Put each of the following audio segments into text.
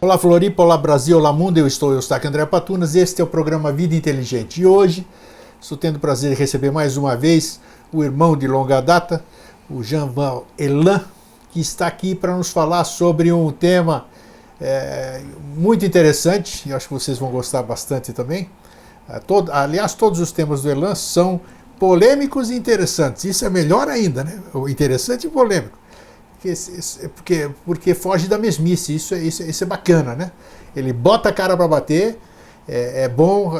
Olá Floripa, olá Brasil, olá mundo, eu sou Eustáquio André Patunas e este é o programa Vida Inteligente. E hoje estou tendo o prazer de receber mais uma vez o irmão de longa data, o Jean-Val Elan, que está aqui para nos falar sobre um tema muito interessante, e acho que vocês vão gostar bastante também. Aliás, todos os temas do Elan são polêmicos e interessantes, isso é melhor ainda, né? O interessante e polêmico. Porque foge da mesmice, isso é bacana, né? Ele bota a cara para bater, é bom,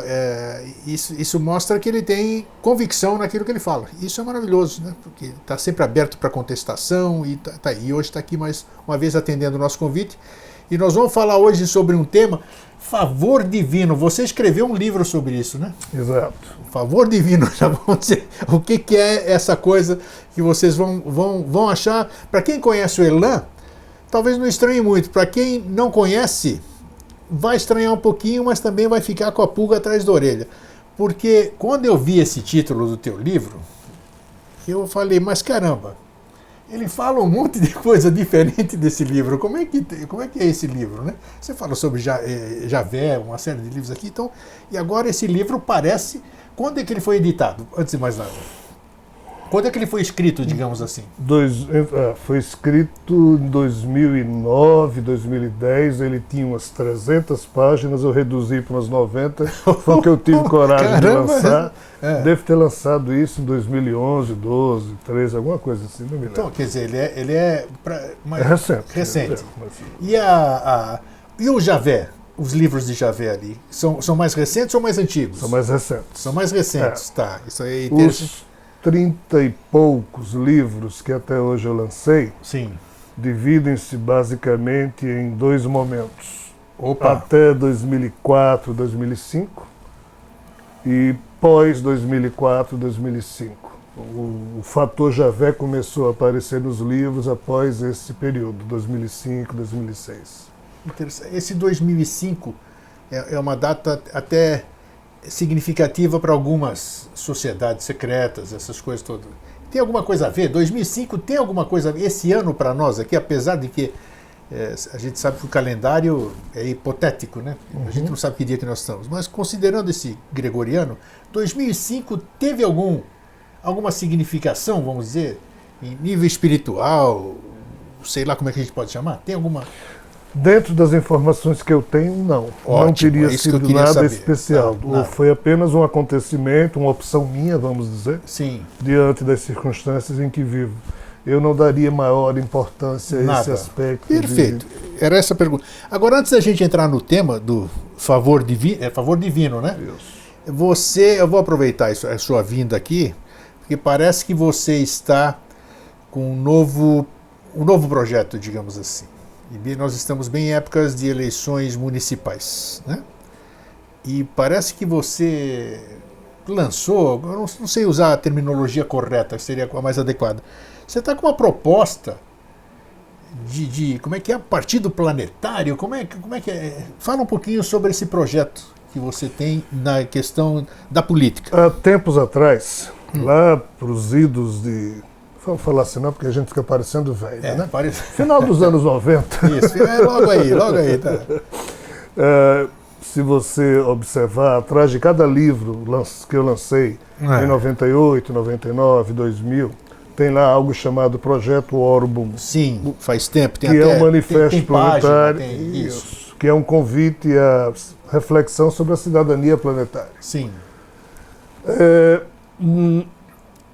isso mostra que ele tem convicção naquilo que ele fala. Isso é maravilhoso, né? Porque está sempre aberto para contestação e hoje está aqui mais uma vez atendendo o nosso convite. E nós vamos falar hoje sobre um tema, favor divino. Você escreveu um livro sobre isso, né? Exato. Favor divino, já vamos dizer o que é essa coisa que vocês vão achar. Para quem conhece o Elan, talvez não estranhe muito. Para quem não conhece, vai estranhar um pouquinho, mas também vai ficar com a pulga atrás da orelha. Porque quando eu vi esse título do teu livro, eu falei, mas caramba, ele fala um monte de coisa diferente desse livro. Como é que é esse livro, né? Você fala sobre Javé, uma série de livros aqui, então, e agora esse livro parece... Quando é que ele foi editado, antes de mais nada? Quando é que ele foi escrito, digamos assim? Foi escrito em 2009, 2010, ele tinha umas 300 páginas, eu reduzi para umas 90, foi o que eu tive coragem de lançar. Devo ter lançado isso em 2011, 12, 13, alguma coisa assim, não me lembro. Então, quer dizer, ele é recente. E o Javé? Os livros de Javé ali, são mais recentes ou mais antigos? São mais recentes. São mais recentes, tá. Isso aí Os 30 e poucos livros que até hoje eu lancei, sim, dividem-se basicamente em dois momentos. Opa. Até 2004, 2005 e pós 2004, 2005. O fator Javé começou a aparecer nos livros após esse período, 2005, 2006. Esse 2005 é uma data até significativa para algumas sociedades secretas, essas coisas todas. Tem alguma coisa a ver? 2005 tem alguma coisa a ver? Esse ano para nós aqui, apesar de que a gente sabe que o calendário é hipotético, né? A gente não sabe que dia que nós estamos. Mas considerando esse gregoriano, 2005 teve alguma significação, vamos dizer, em nível espiritual, sei lá como é que a gente pode chamar? Tem alguma... Dentro das informações que eu tenho, não. Ótimo, não teria sido nada saber. especial. Nada. Foi apenas um acontecimento, uma opção minha, vamos dizer, sim, diante das circunstâncias em que vivo. Eu não daria maior importância a esse aspecto. Perfeito. Era essa a pergunta. Agora, antes da gente entrar no tema do favor divino, favor divino, né? Isso. Eu vou aproveitar a sua vinda aqui, porque parece que você está com um novo projeto, digamos assim. E nós estamos bem em épocas de eleições municipais, né? E parece que você lançou, eu não sei usar a terminologia correta, seria a mais adequada. Você está com uma proposta de como é que é? Partido planetário? Como é que é? Fala um pouquinho sobre esse projeto que você tem na questão da política. Há tempos atrás, lá para os idos de... Vamos falar assim não, porque a gente fica parecendo velho, né? Final dos anos 90. Isso, logo aí, tá. Se você observar, atrás de cada livro que eu lancei em 98, 99, 2000, tem lá algo chamado Projeto Orbum. Sim, faz tempo. Que é um manifesto planetário, isso, que é um convite à reflexão sobre a cidadania planetária. Sim.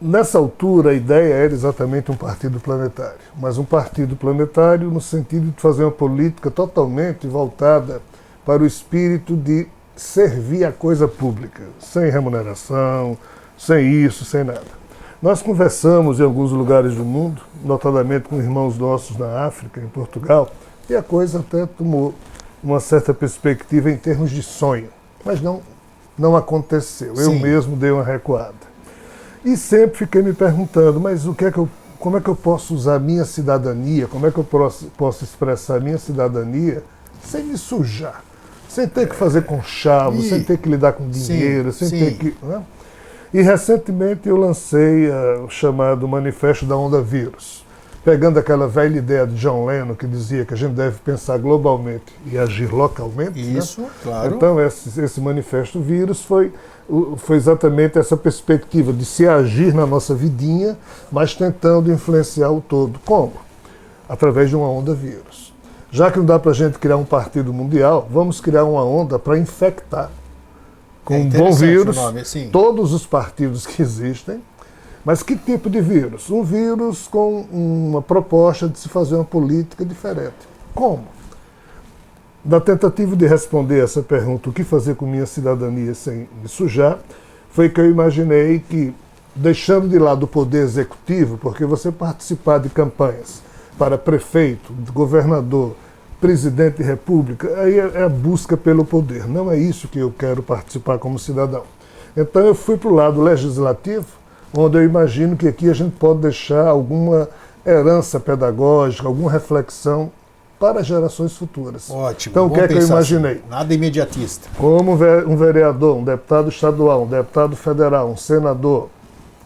Nessa altura, a ideia era exatamente um partido planetário, mas um partido planetário no sentido de fazer uma política totalmente voltada para o espírito de servir a coisa pública, sem remuneração, sem isso, sem nada. Nós conversamos em alguns lugares do mundo, notadamente com irmãos nossos na África, em Portugal, e a coisa até tomou uma certa perspectiva em termos de sonho, mas não aconteceu. Sim. Eu mesmo dei uma recuada. E sempre fiquei me perguntando, mas como é que eu posso usar a minha cidadania, como é que eu posso expressar a minha cidadania sem me sujar, sem ter que fazer conchavo, sem ter que lidar com dinheiro, sem ter que... Né? E recentemente eu lancei o chamado Manifesto da Onda Vírus, pegando aquela velha ideia de John Lennon, que dizia que a gente deve pensar globalmente e agir localmente. Isso, né? claro. Então, esse manifesto vírus foi exatamente essa perspectiva de se agir na nossa vidinha, mas tentando influenciar o todo. Como? Através de uma onda vírus. Já que não dá para a gente criar um partido mundial, vamos criar uma onda para infectar com um bom vírus todos os partidos que existem. Mas que tipo de vírus? Um vírus com uma proposta de se fazer uma política diferente. Como? Da tentativa de responder essa pergunta, o que fazer com minha cidadania sem me sujar, foi que eu imaginei que, deixando de lado o poder executivo, porque você participar de campanhas para prefeito, governador, presidente de república, aí é a busca pelo poder. Não é isso que eu quero participar como cidadão. Então eu fui para o lado legislativo, onde eu imagino que aqui a gente pode deixar alguma herança pedagógica, alguma reflexão para gerações futuras. Ótimo. Então, o que é que eu imaginei? Assim, nada imediatista. Como um vereador, um deputado estadual, um deputado federal, um senador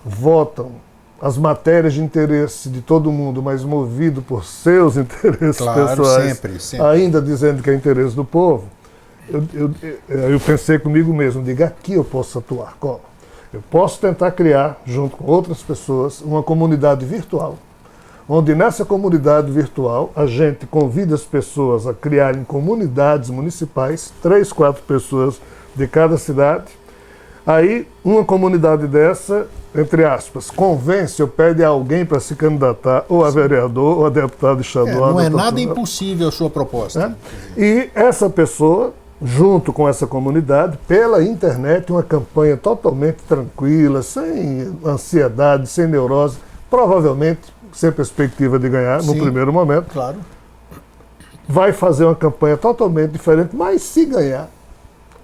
votam as matérias de interesse de todo mundo, mas movido por seus interesses pessoais, sempre. Ainda dizendo que é interesse do povo, eu pensei comigo mesmo, diga, aqui eu posso atuar. Como? Eu posso tentar criar, junto com outras pessoas, uma comunidade virtual, onde nessa comunidade virtual a gente convida as pessoas a criarem comunidades municipais, 3, 4 pessoas de cada cidade. Aí, uma comunidade dessa, entre aspas, convence ou pede a alguém para se candidatar ou a vereador ou a deputado estadual. Não é nada impossível a sua proposta. E essa pessoa, junto com essa comunidade, pela internet, uma campanha totalmente tranquila, sem ansiedade, sem neurose, provavelmente sem perspectiva de ganhar no primeiro momento. Claro. Vai fazer uma campanha totalmente diferente, mas se ganhar,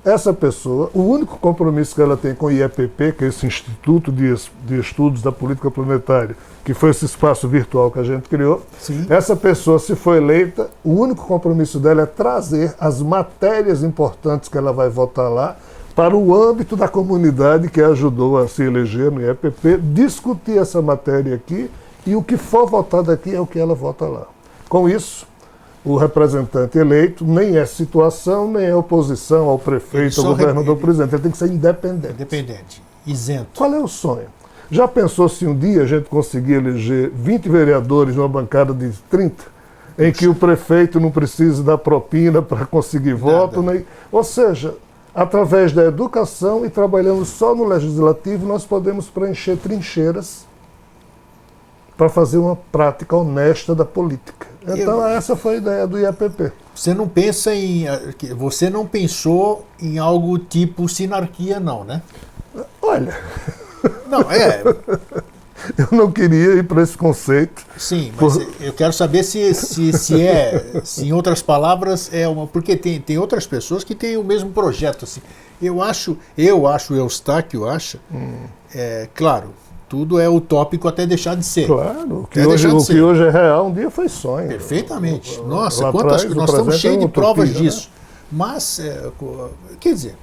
essa pessoa, o único compromisso que ela tem com o IEPP, que é esse Instituto de Estudos da Política Planetária, que foi esse espaço virtual que a gente criou, essa pessoa, se for eleita, o único compromisso dela é trazer as matérias importantes que ela vai votar lá para o âmbito da comunidade que ajudou a se eleger no IEPP, discutir essa matéria aqui e o que for votado aqui é o que ela vota lá. Com isso, o representante eleito nem é situação, nem é oposição ao prefeito, ao governador, presidente. Ele tem que ser independente. Independente, isento. Qual é o sonho? Já pensou se um dia a gente conseguir eleger 20 vereadores numa bancada de 30, em que o prefeito não precisa dar propina para conseguir voto? Nem... Ou seja, através da educação e trabalhando só no legislativo, nós podemos preencher trincheiras para fazer uma prática honesta da política. Então essa foi a ideia do IEPP. Você não pensou em algo tipo sinarquia, não, né? Olha... Não, Eu não queria ir para esse conceito. Sim, mas eu quero saber se em outras palavras, porque tem outras pessoas que têm o mesmo projeto. Assim. Eu acho, o Eustáquio acha, claro, tudo é utópico até deixar de ser. Claro, o que hoje é real, um dia foi sonho. Perfeitamente. Nossa, nós estamos cheios de provas disso. Né? Mas, quer dizer,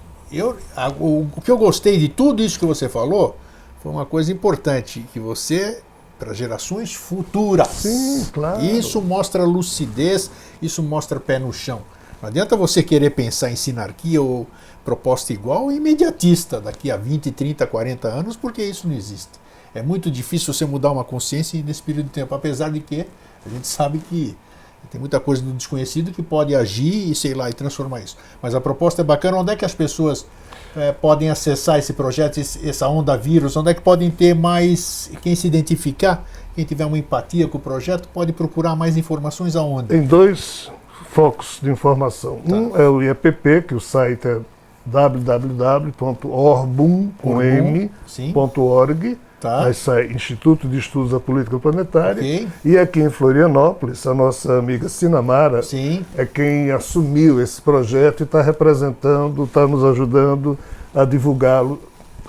o que eu gostei de tudo isso que você falou foi uma coisa importante, que você, para gerações futuras. Sim, claro. Isso mostra lucidez, isso mostra pé no chão. Não adianta você querer pensar em sinarquia ou proposta igual imediatista daqui a 20, 30, 40 anos, porque isso não existe. É muito difícil você mudar uma consciência nesse período de tempo, apesar de que a gente sabe que tem muita coisa do desconhecido que pode agir e transformar isso. Mas a proposta é bacana. Onde é que as pessoas podem acessar esse projeto, essa onda vírus? Onde é que podem ter mais, quem se identificar, quem tiver uma empatia com o projeto, pode procurar mais informações aonde? Tem 2 focos de informação. Um é o IEPP, que o site é www.orbum.org. Aí sai Instituto de Estudos da Política Planetária. Okay. E aqui em Florianópolis, a nossa amiga Sinamara é quem assumiu esse projeto e está representando, está nos ajudando a divulgá-lo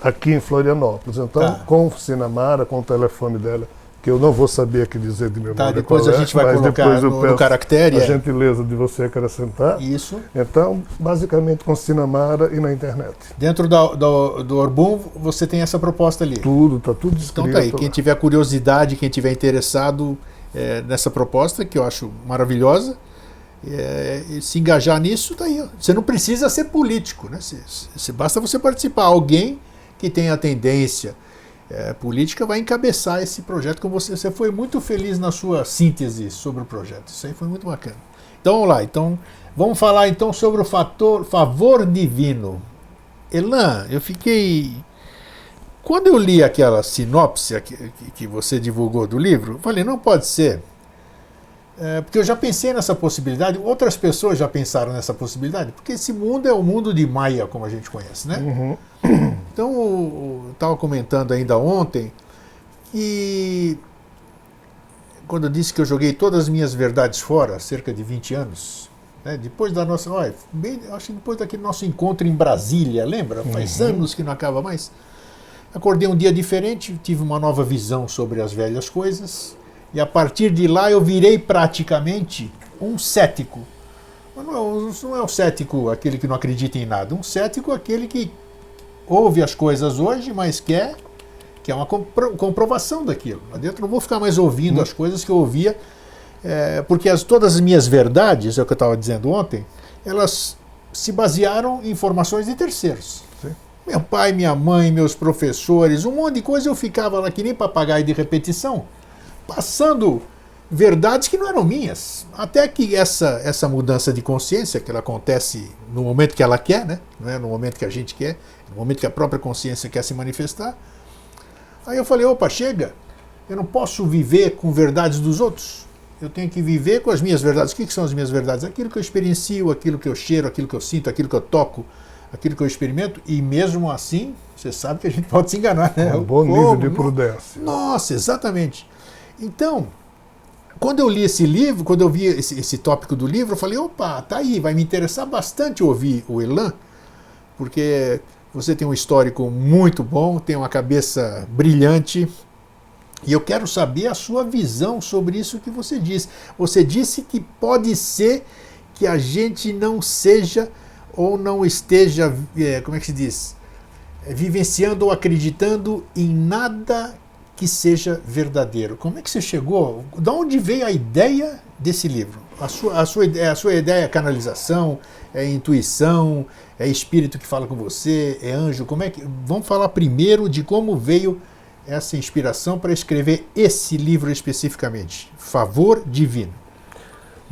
aqui em Florianópolis. Então, com Sinamara, com o telefone dela, que eu não vou saber aqui dizer de memória. Depois a gente vai colocar no caractere. A gentileza de você acrescentar. Isso. Então, basicamente com Sinamara e na internet. Dentro do Orbum, você tem essa proposta ali. Tudo, está tudo escrito. Então tá aí, quem tiver curiosidade, quem tiver interessado, nessa proposta, que eu acho maravilhosa. Se engajar nisso, daí você não precisa ser político, né? Basta você participar. Alguém que tenha a tendência política vai encabeçar esse projeto com você. Você foi muito feliz na sua síntese sobre o projeto. Isso aí foi muito bacana. Então vamos lá. Então, vamos falar então sobre o favor divino. Elan, eu fiquei... Quando eu li aquela sinopse que você divulgou do livro, eu falei, não pode ser. Porque eu já pensei nessa possibilidade, outras pessoas já pensaram nessa possibilidade, porque esse mundo é o mundo de Maia, como a gente conhece, né? Uhum. Então, eu estava comentando ainda ontem que quando eu disse que eu joguei todas as minhas verdades fora, há cerca de 20 anos, né? Depois da nossa, acho que depois daquele nosso encontro em Brasília, lembra? Faz anos que não acaba mais. Acordei um dia diferente, tive uma nova visão sobre as velhas coisas. E a partir de lá eu virei praticamente um cético. Não é o cético aquele que não acredita em nada. Um cético é aquele que ouve as coisas hoje, mas quer uma comprovação daquilo. Não adianta, não vou ficar mais ouvindo as coisas que eu ouvia, porque todas as minhas verdades, é o que eu estava dizendo ontem, elas se basearam em informações de terceiros. Sim. Meu pai, minha mãe, meus professores, um monte de coisa, eu ficava lá que nem papagaio de repetição, passando verdades que não eram minhas. Até que essa mudança de consciência, que ela acontece no momento que ela quer, né? Não é no momento que a gente quer, no momento que a própria consciência quer se manifestar. Aí eu falei, opa, chega, eu não posso viver com verdades dos outros. Eu tenho que viver com as minhas verdades. O que são as minhas verdades? Aquilo que eu experiencio, aquilo que eu cheiro, aquilo que eu sinto, aquilo que eu toco, aquilo que eu experimento. E mesmo assim, você sabe que a gente pode se enganar, né? Um bom nível de prudência. Nossa, exatamente. Então, quando eu li esse livro, quando eu vi esse tópico do livro, eu falei, opa, tá aí, vai me interessar bastante ouvir o Elan, porque você tem um histórico muito bom, tem uma cabeça brilhante, e eu quero saber a sua visão sobre isso que você disse. Você disse que pode ser que a gente não seja ou não esteja, como é que se diz, vivenciando ou acreditando em nada que seja verdadeiro. Como é que você chegou? De onde veio a ideia desse livro? A sua ideia é canalização, é intuição, é espírito que fala com você, é anjo? Como é que... Vamos falar primeiro de como veio essa inspiração para escrever esse livro especificamente, Favor Divino.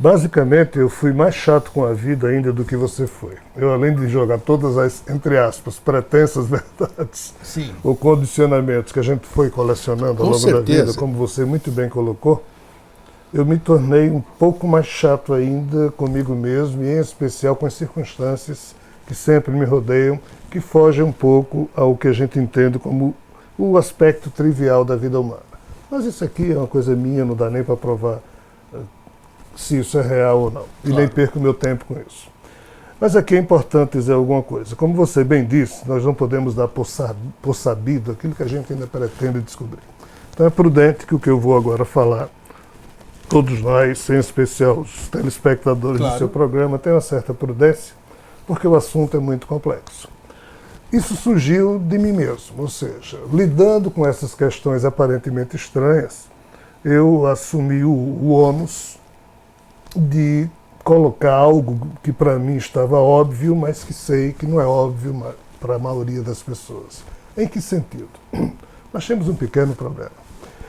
Basicamente, eu fui mais chato com a vida ainda do que você foi. Eu, além de jogar todas as, entre aspas, pretensas verdades, sim, ou condicionamentos que a gente foi colecionando ao longo da vida, como você muito bem colocou, eu me tornei um pouco mais chato ainda comigo mesmo, e em especial com as circunstâncias que sempre me rodeiam, que fogem um pouco ao que a gente entende como o aspecto trivial da vida humana. Mas isso aqui é uma coisa minha, não dá nem para provar se isso é real ou não. E nem perco meu tempo com isso. Mas aqui é importante dizer alguma coisa. Como você bem disse, nós não podemos dar por sabido aquilo que a gente ainda pretende descobrir. Então é prudente que o que eu vou agora falar, todos nós, em especial os telespectadores do seu programa, tenham uma certa prudência, porque o assunto é muito complexo. Isso surgiu de mim mesmo, ou seja, lidando com essas questões aparentemente estranhas, eu assumi o ônus de colocar algo que para mim estava óbvio, mas que sei que não é óbvio para a maioria das pessoas. Em que sentido? Nós temos um pequeno problema.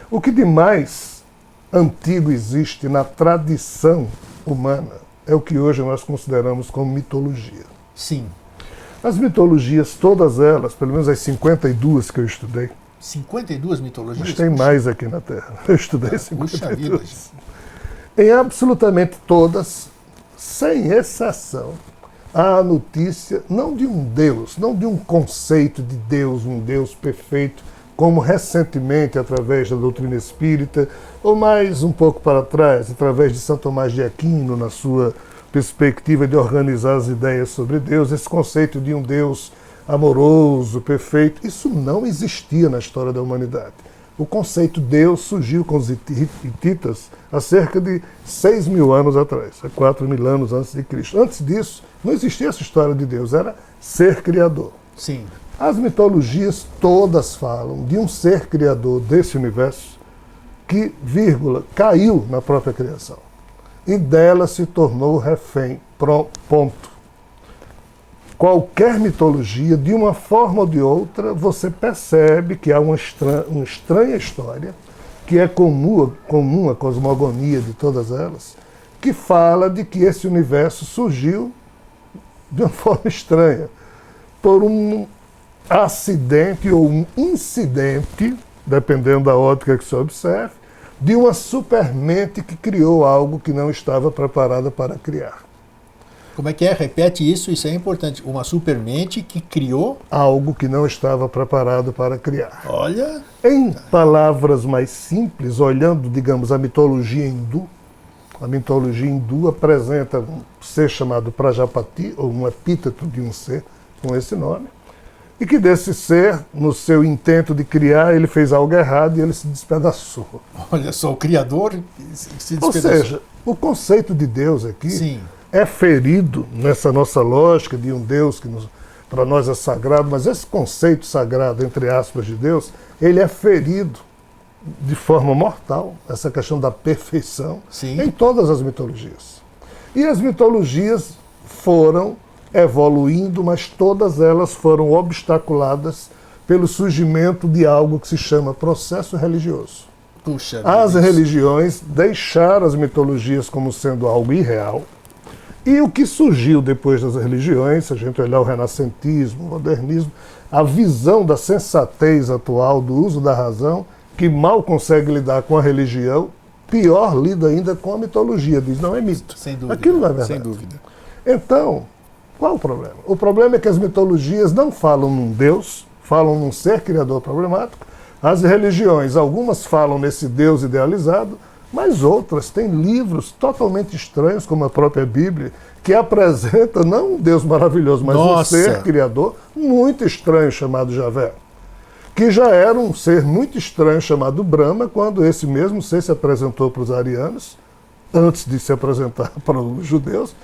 O que de mais antigo existe na tradição humana é o que hoje nós consideramos como mitologia. Sim. As mitologias, todas elas, pelo menos as 52 que eu estudei. 52 mitologias? Mas tem mais aqui na Terra. Eu estudei 52. Puxa vida. Em absolutamente todas, sem exceção, há a notícia não de um Deus, não de um conceito de Deus, um Deus perfeito, como recentemente, através da doutrina espírita, ou mais um pouco para trás, através de São Tomás de Aquino, na sua perspectiva de organizar as ideias sobre Deus, esse conceito de um Deus amoroso, perfeito, isso não existia na história da humanidade. O conceito Deus surgiu com os hititas há cerca de 6.000 anos atrás, há 4.000 anos antes de Cristo. Antes disso, não existia essa história de Deus, era ser criador. Sim. As mitologias todas falam de um ser criador desse universo que, vírgula, caiu na própria criação. E dela se tornou refém. Ponto. Qualquer mitologia, de uma forma ou de outra, você percebe que há uma estranha história, que é comum à cosmogonia de todas elas, que fala de que esse universo surgiu de uma forma estranha, por um acidente ou um incidente, dependendo da ótica que se observe, de uma supermente que criou algo que não estava preparada para criar. Como é que é? Repete isso, isso é importante. Uma supermente que criou algo que não estava preparado para criar. Olha! Em palavras mais simples, olhando, digamos, a mitologia hindu apresenta um ser chamado Prajapati, ou um epíteto de um ser com esse nome, e que desse ser, no seu intento de criar, ele fez algo errado e ele se despedaçou. Olha só, o Criador se despedaçou. Ou seja, o conceito de Deus aqui Sim. é ferido nessa nossa lógica de um Deus que para nós é sagrado, mas esse conceito sagrado, entre aspas, de Deus, ele é ferido de forma mortal, essa questão da perfeição, Sim. em todas as mitologias. E as mitologias foram evoluindo, mas todas elas foram obstaculadas pelo surgimento de algo que se chama processo religioso. Puxa, as religiões deixaram as mitologias como sendo algo irreal. E o que surgiu depois das religiões, se a gente olhar o renascentismo, o modernismo, a visão da sensatez atual, do uso da razão, que mal consegue lidar com a religião, pior lida ainda com a mitologia, diz, não é mito. Sem dúvida. Aquilo não é verdade. Sem dúvida. Então, qual o problema? O problema é que as mitologias não falam num Deus, falam num ser criador problemático. As religiões, algumas falam nesse Deus idealizado, mas outras têm livros totalmente estranhos, como a própria Bíblia, que apresenta não um Deus maravilhoso, mas um ser criador muito estranho chamado Javé, que já era um ser muito estranho chamado Brahma, quando esse mesmo ser se apresentou para os arianos, antes de se apresentar para os judeus,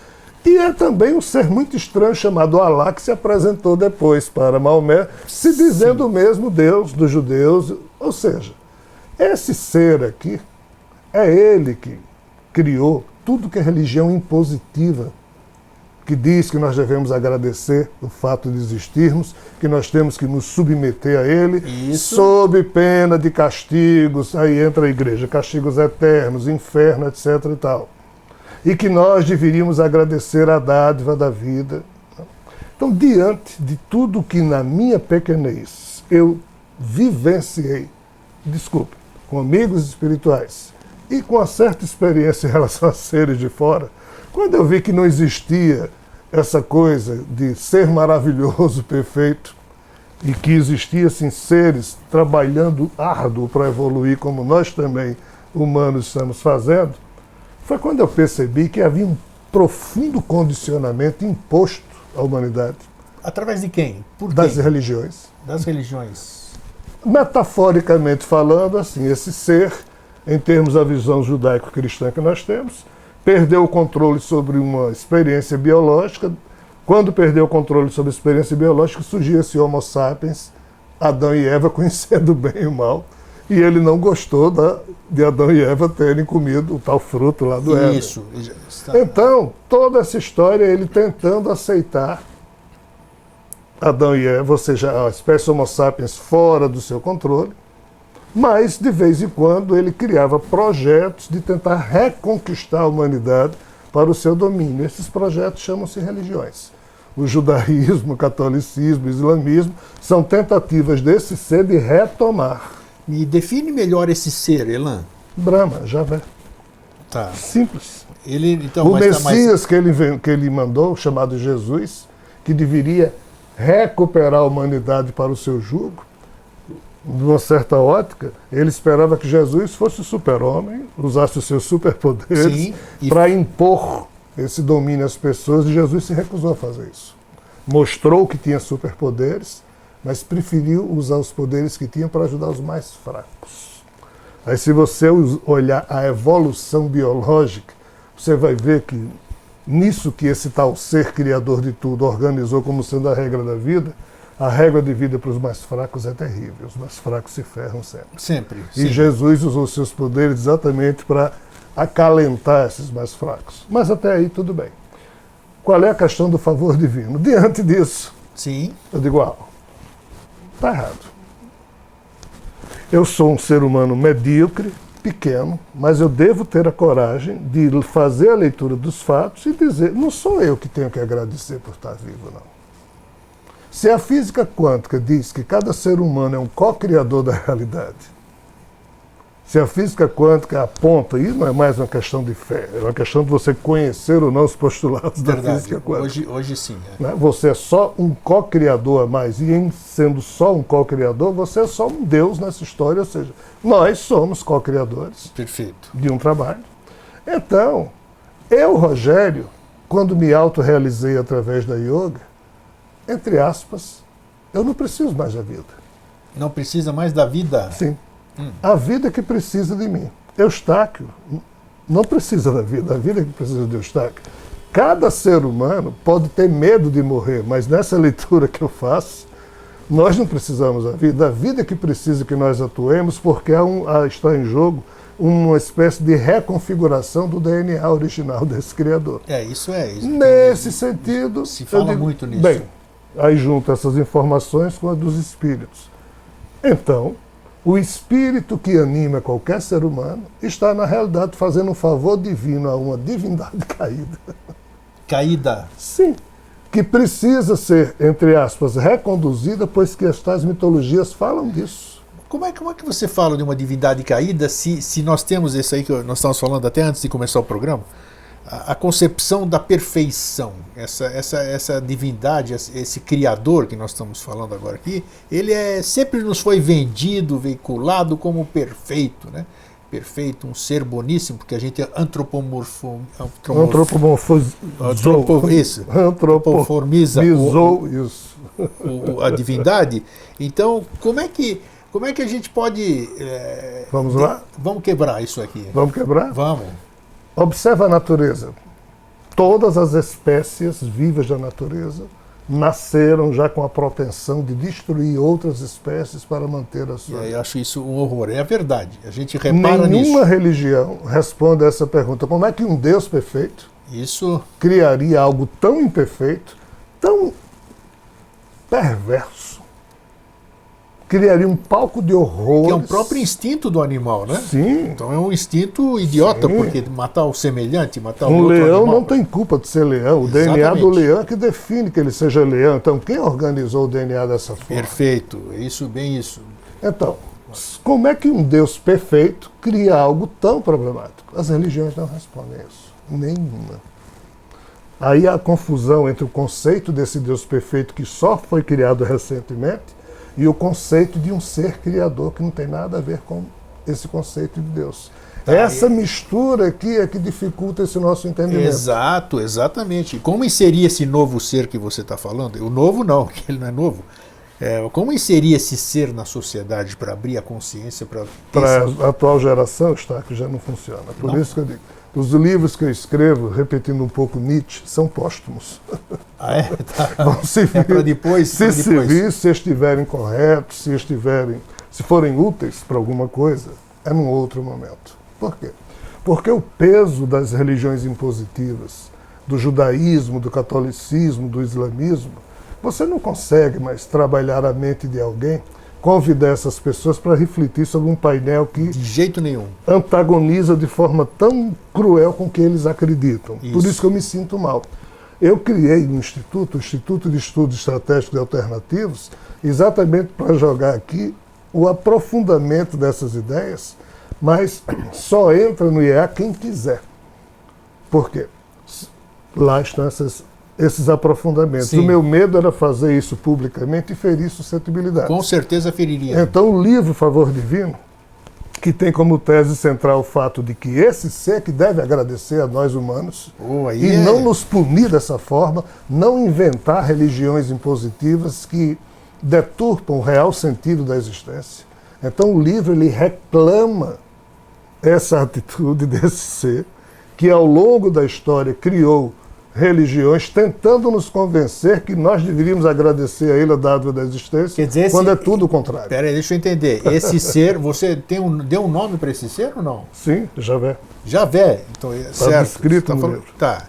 e é também um ser muito estranho chamado Alá, que se apresentou depois para Maomé, se dizendo o mesmo Deus dos judeus. Ou seja, esse ser aqui, é ele que criou tudo que é religião impositiva, que diz que nós devemos agradecer o fato de existirmos, que nós temos que nos submeter a ele, sob pena de castigos, aí entra a igreja, castigos eternos, inferno, etc. e tal. E que nós deveríamos agradecer a dádiva da vida. Então, diante de tudo que na minha pequenez eu vivenciei, desculpe, com amigos espirituais, e com uma certa experiência em relação a seres de fora, quando eu vi que não existia essa coisa de ser maravilhoso, perfeito, e que existia assim, seres trabalhando árduo para evoluir, como nós também, humanos, estamos fazendo, foi quando eu percebi que havia um profundo condicionamento imposto à humanidade. Através de quem? Por quem? Das religiões. Das religiões. Metaforicamente falando, assim, esse ser, em termos da visão judaico-cristã que nós temos, perdeu o controle sobre uma experiência biológica. Quando perdeu o controle sobre a experiência biológica, surgiu esse Homo sapiens, Adão e Eva, conhecendo o bem e o mal, e ele não gostou de Adão e Eva terem comido o tal fruto lá do Éden. Isso. Então, toda essa história, ele tentando aceitar Adão e Eva, ou seja, a espécie Homo sapiens fora do seu controle, mas, de vez em quando, ele criava projetos de tentar reconquistar a humanidade para o seu domínio. Esses projetos chamam-se religiões. O judaísmo, o catolicismo, o islamismo são tentativas desse ser de retomar. Me define melhor esse ser, Elan. Brahma, Javé. Tá. Simples. Ele, então, o Messias que ele mandou, chamado Jesus, que deveria recuperar a humanidade para o seu jugo, de uma certa ótica, ele esperava que Jesus fosse o super-homem, usasse os seus superpoderes para impor esse domínio às pessoas, e Jesus se recusou a fazer isso. Mostrou que tinha superpoderes, mas preferiu usar os poderes que tinha para ajudar os mais fracos. Aí, se você olhar a evolução biológica, você vai ver que nisso que esse tal ser criador de tudo organizou como sendo a regra da vida, a régua de vida para os mais fracos é terrível. Os mais fracos se ferram sempre. Sempre. E Jesus usou seus poderes exatamente para acalentar esses mais fracos. Mas até aí tudo bem. Qual é a questão do favor divino? Diante disso, Sim. eu digo, está errado. Eu sou um ser humano medíocre, pequeno, mas eu devo ter a coragem de fazer a leitura dos fatos e dizer, não sou eu que tenho que agradecer por estar vivo, não. Se a física quântica diz que cada ser humano é um co-criador da realidade, se a física quântica aponta, isso não é mais uma questão de fé, é uma questão de você conhecer ou não os postulados da física quântica. Hoje sim. Você é só um co-criador a mais, e em sendo só um co-criador, você é só um Deus nessa história, ou seja, nós somos co-criadores. Perfeito. De um trabalho. Então, eu, Rogério, quando me autorrealizei através da yoga, entre aspas, eu não preciso mais da vida. Não precisa mais da vida? Sim. A vida que precisa de mim. Eustáquio não precisa da vida, a vida que precisa de Eustáquio. Cada ser humano pode ter medo de morrer, mas nessa leitura que eu faço, nós não precisamos da vida que precisa que nós atuemos, porque está em jogo uma espécie de reconfiguração do DNA original desse Criador. Isso. Nesse sentido... Se fala muito nisso. Bem, aí junta essas informações com a dos espíritos. Então, o espírito que anima qualquer ser humano está, na realidade, fazendo um favor divino a uma divindade caída. Caída? Sim. Que precisa ser, entre aspas, reconduzida, pois que estas mitologias falam disso. Como é que você fala de uma divindade caída se nós temos isso aí que nós estávamos falando até antes de começar o programa? A concepção da perfeição, essa divindade, esse criador que nós estamos falando agora aqui, ele sempre nos foi vendido, veiculado como perfeito, né? Perfeito, um ser boníssimo, porque a gente antropoformiza a divindade. Então, como é que a gente pode... Vamos lá? Vamos quebrar isso aqui. Vamos quebrar? Vamos. Observa a natureza. Todas as espécies vivas da natureza nasceram já com a propensão de destruir outras espécies para manter a sua... Eu acho isso um horror. É a verdade. A gente repara nisso. Nenhuma religião responde a essa pergunta. Como é que um Deus perfeito criaria algo tão imperfeito, tão perverso? Criaria um palco de horrores. Que é o próprio instinto do animal, né? Sim. Então é um instinto idiota, porque matar o semelhante, matar o outro animal... Um leão não tem culpa de ser leão. O Exatamente. DNA do leão é que define que ele seja leão. Então quem organizou o DNA dessa forma? Perfeito. Bem isso. Então, como é que um Deus perfeito cria algo tão problemático? As religiões não respondem a isso. Nenhuma. Aí há a confusão entre o conceito desse Deus perfeito que só foi criado recentemente e o conceito de um ser criador que não tem nada a ver com esse conceito de Deus. Essa mistura aqui é que dificulta esse nosso entendimento. Exatamente. Como inserir esse novo ser que você está falando? O novo não, que ele não é novo. Como inserir esse ser na sociedade para abrir a consciência? Para a atual geração, que já não funciona. Por isso que eu digo, os livros que eu escrevo, repetindo um pouco Nietzsche, são póstumos. Tá. Vão servir para depois. Se estiverem corretos, se forem úteis para alguma coisa, é num outro momento. Por quê? Porque o peso das religiões impositivas, do judaísmo, do catolicismo, do islamismo, você não consegue mais trabalhar a mente de alguém, convidar essas pessoas para refletir sobre um painel que de jeito nenhum antagoniza de forma tão cruel com que eles acreditam. Por isso que eu me sinto mal. Eu criei um instituto, o Instituto de Estudos Estratégicos e Alternativos, exatamente para jogar aqui o aprofundamento dessas ideias, mas só entra no IEA quem quiser. Por quê? Lá estão esses aprofundamentos. Sim. O meu medo era fazer isso publicamente e ferir suscetibilidade. Com certeza feriria. Então o livro Favor Divino, que tem como tese central o fato de que esse ser que deve agradecer a nós humanos não nos punir dessa forma, não inventar religiões impositivas que deturpam o real sentido da existência. Então o livro ele reclama essa atitude desse ser que ao longo da história criou religiões tentando nos convencer que nós deveríamos agradecer a ele a dádiva da existência, quer dizer, quando é tudo o contrário. Peraí, deixa eu entender. Esse ser, você deu um nome para esse ser ou não? Sim, Javé. Javé. Então, Está descrito no livro. Tá.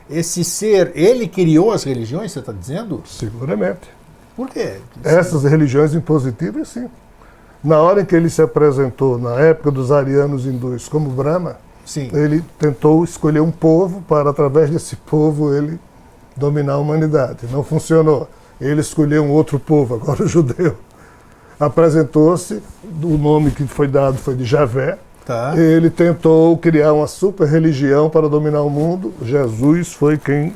Esse ser, ele criou as religiões, você está dizendo? Seguramente. Por quê? Essas religiões impositivas, sim. Na hora em que ele se apresentou, na época dos arianos hindus, como Brahma, Sim. ele tentou escolher um povo para, através desse povo, ele dominar a humanidade. Não funcionou. Ele escolheu um outro povo, agora o judeu. Apresentou-se, o nome que foi dado foi de Javé. Tá. Ele tentou criar uma super religião para dominar o mundo. Jesus foi quem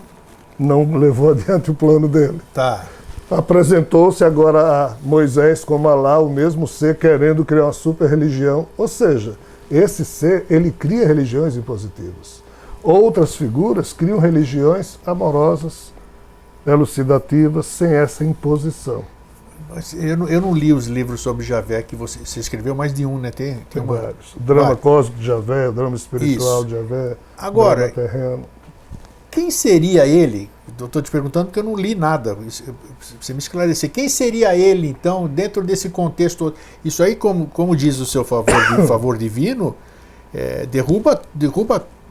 não levou adiante o plano dele. Tá. Apresentou-se agora a Moisés como Alá, o mesmo ser querendo criar uma super religião. Ou seja, esse ser, ele cria religiões impositivas. Outras figuras criam religiões amorosas, elucidativas, sem essa imposição. Mas eu não li os livros sobre Javé que você escreveu, mais de um, né? Tem vários. O drama cósmico de Javé, o drama espiritual de Javé, agora, drama terreno. Quem seria ele? Estou te perguntando porque eu não li nada. Você me esclarecer. Quem seria ele, então, dentro desse contexto? Isso aí, como diz o seu favor divino, derruba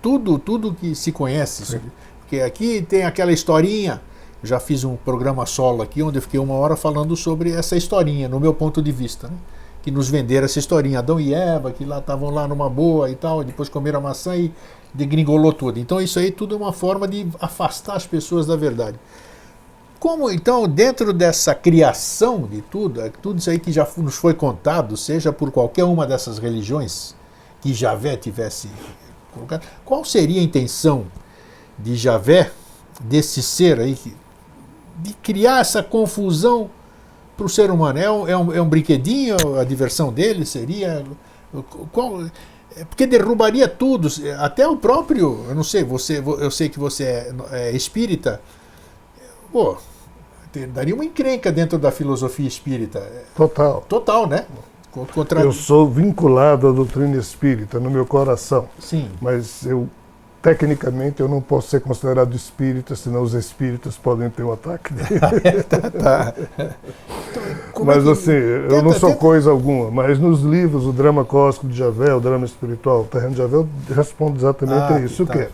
tudo que se conhece. Sim. Porque aqui tem aquela historinha. Já fiz um programa solo aqui, onde eu fiquei 1 hora falando sobre essa historinha, no meu ponto de vista, né? Que nos venderam essa historinha, Adão e Eva, que lá estavam lá numa boa e tal, depois comeram a maçã e degringolou tudo. Então isso aí tudo é uma forma de afastar as pessoas da verdade. Como então, dentro dessa criação de tudo isso aí que já nos foi contado, seja por qualquer uma dessas religiões que Javé tivesse colocado, qual seria a intenção de Javé, desse ser aí, de criar essa confusão para o ser humano? É um brinquedinho? A diversão dele seria... Porque derrubaria tudo, até o próprio... Eu não sei, eu sei que você é espírita. Pô, daria uma encrenca dentro da filosofia espírita. Total, né? Eu sou vinculado à doutrina espírita no meu coração. Sim. Mas tecnicamente, eu não posso ser considerado espírita, senão os espíritas podem ter um ataque dele. Tá. Mas assim, eu não sou coisa alguma. Mas nos livros, o drama cósmico de Javé, o drama espiritual, o terreno de Javé, eu respondo exatamente a isso. O quê?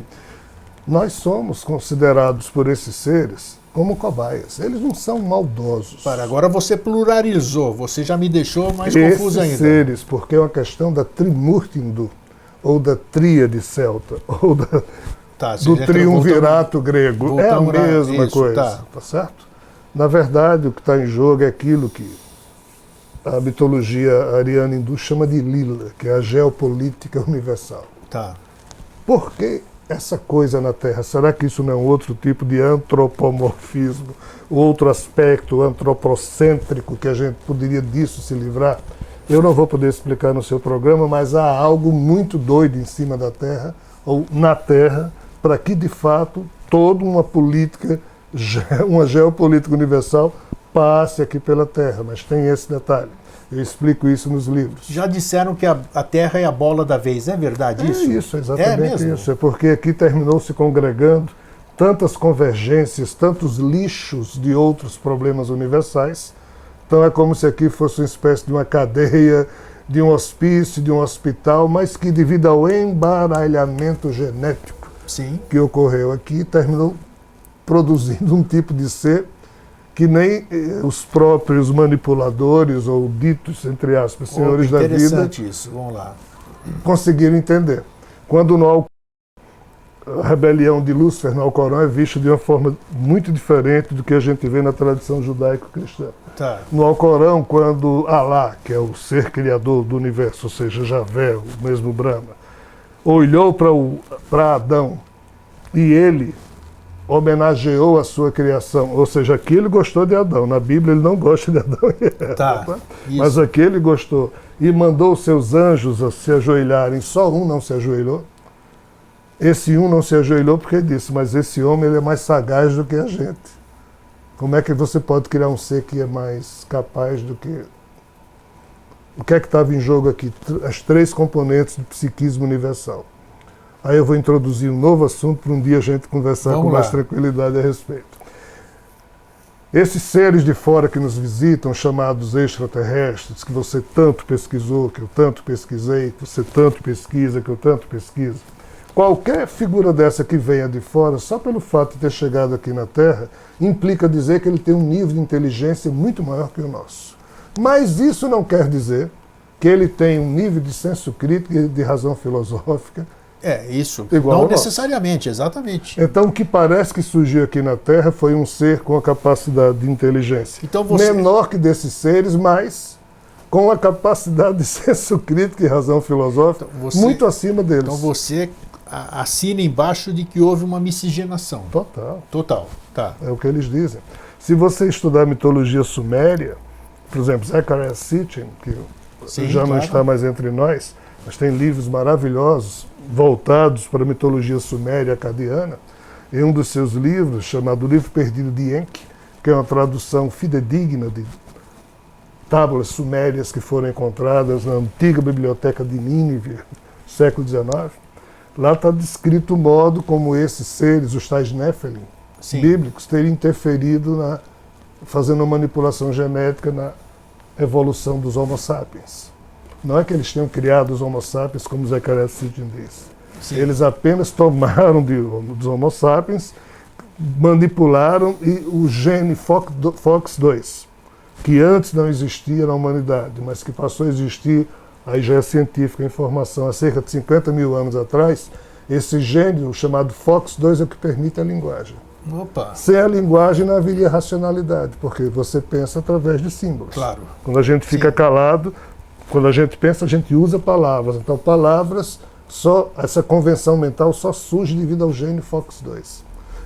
Nós somos considerados por esses seres como cobaias. Eles não são maldosos. Agora você pluralizou, você já me deixou mais confuso ainda. Esses seres, porque é uma questão da Trimurti hindu, ou da tríade celta, ou do triunvirato grego. É a mesma coisa, tá certo? Na verdade, o que está em jogo é aquilo que a mitologia ariana hindu chama de Lila, que é a geopolítica universal. Tá. Por que essa coisa na Terra? Será que isso não é um outro tipo de antropomorfismo, outro aspecto antropocêntrico que a gente poderia disso se livrar? Eu não vou poder explicar no seu programa, mas há algo muito doido em cima da Terra, ou na Terra, para que, de fato, toda uma política, uma geopolítica universal passe aqui pela Terra. Mas tem esse detalhe. Eu explico isso nos livros. Já disseram que a Terra é a bola da vez, é verdade isso? É isso, exatamente isso. É porque aqui terminou se congregando tantas convergências, tantos lixos de outros problemas universais. Então é como se aqui fosse uma espécie de uma cadeia, de um hospício, de um hospital, mas que devido ao embaralhamento genético que ocorreu aqui, terminou produzindo um tipo de ser que nem os próprios manipuladores, ou ditos, entre aspas, senhores da vida, interessante isso, vamos lá, conseguiram entender. Quando a rebelião de Lúcifer no Alcorão é vista de uma forma muito diferente do que a gente vê na tradição judaico-cristã. Tá. No Alcorão, quando Alá, que é o ser criador do universo, ou seja, Javé, o mesmo Brahma, olhou para Adão e ele homenageou a sua criação, ou seja, aqui ele gostou de Adão. Na Bíblia ele não gosta de Adão e Eva, tá? Mas aqui ele gostou. E mandou os seus anjos a se ajoelharem, só um não se ajoelhou. Esse um não se ajoelhou porque disse, mas esse homem ele é mais sagaz do que a gente. Como é que você pode criar um ser que é mais capaz do que... O que é que estava em jogo aqui? As 3 componentes do psiquismo universal. Aí eu vou introduzir um novo assunto para um dia a gente conversar com mais tranquilidade a respeito. Esses seres de fora que nos visitam, chamados extraterrestres, que você tanto pesquisou, que eu tanto pesquisei, que você tanto pesquisa, que eu tanto pesquiso, qualquer figura dessa que venha de fora, só pelo fato de ter chegado aqui na Terra, implica dizer que ele tem um nível de inteligência muito maior que o nosso. Mas isso não quer dizer que ele tem um nível de senso crítico e de razão filosófica. Isso. Igual não necessariamente, exatamente. Então, o que parece que surgiu aqui na Terra foi um ser com a capacidade de inteligência então você... menor que desses seres, mas com a capacidade de senso crítico e razão filosófica muito acima deles. Então você assina embaixo de que houve uma miscigenação. Total. Tá. É o que eles dizem. Se você estudar a mitologia suméria, por exemplo, Zecharia Sitchin, que já não está mais entre nós, mas tem livros maravilhosos voltados para a mitologia suméria acadiana. Em um dos seus livros, chamado Livro Perdido de Enki, que é uma tradução fidedigna de tábuas sumérias que foram encontradas na antiga biblioteca de Nínive, século XIX, lá está descrito o modo como esses seres, os tais Nephilim, bíblicos, teriam interferido fazendo uma manipulação genética na evolução dos Homo sapiens. Não é que eles tenham criado os Homo sapiens, como Zecharia Sitchin diz. Sim. Eles apenas tomaram dos Homo sapiens, manipularam o gene FOX2, que antes não existia na humanidade, mas que passou a existir, aí já é científica a informação, há cerca de 50 mil anos atrás. Esse gene, o chamado FOX2, é o que permite a linguagem. Opa. Sem a linguagem não haveria racionalidade, porque você pensa através de símbolos. Claro. Quando a gente fica calado, quando a gente pensa, a gente usa palavras. Então, palavras, essa convenção mental só surge devido ao gene FOX2.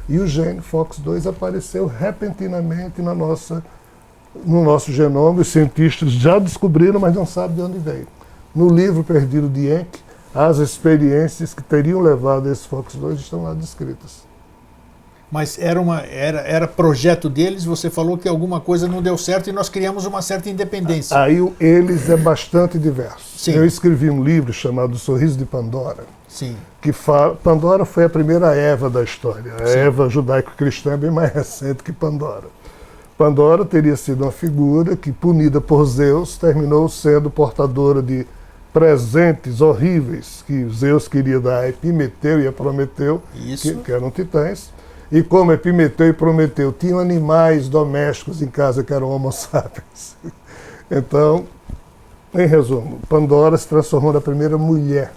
E o gene FOX2 apareceu repentinamente no nosso genoma. Os cientistas já descobriram, mas não sabem de onde veio. No livro Perdido de Enki, as experiências que teriam levado a esse FOX2 estão lá descritas. Mas era projeto deles, você falou que alguma coisa não deu certo e nós criamos uma certa independência. Aí eles é bastante diverso. Sim. Eu escrevi um livro chamado Sorriso de Pandora. Sim. Que Pandora foi a primeira Eva da história. A Eva judaico-cristã é bem mais recente que Pandora. Pandora teria sido uma figura que, punida por Zeus, terminou sendo portadora de presentes horríveis que Zeus queria dar a Epimeteu e a Prometeu, que eram titãs. E como Epimeteu e Prometeu tinham animais domésticos em casa que eram Homo sapiens. Então, em resumo, Pandora se transformou na primeira mulher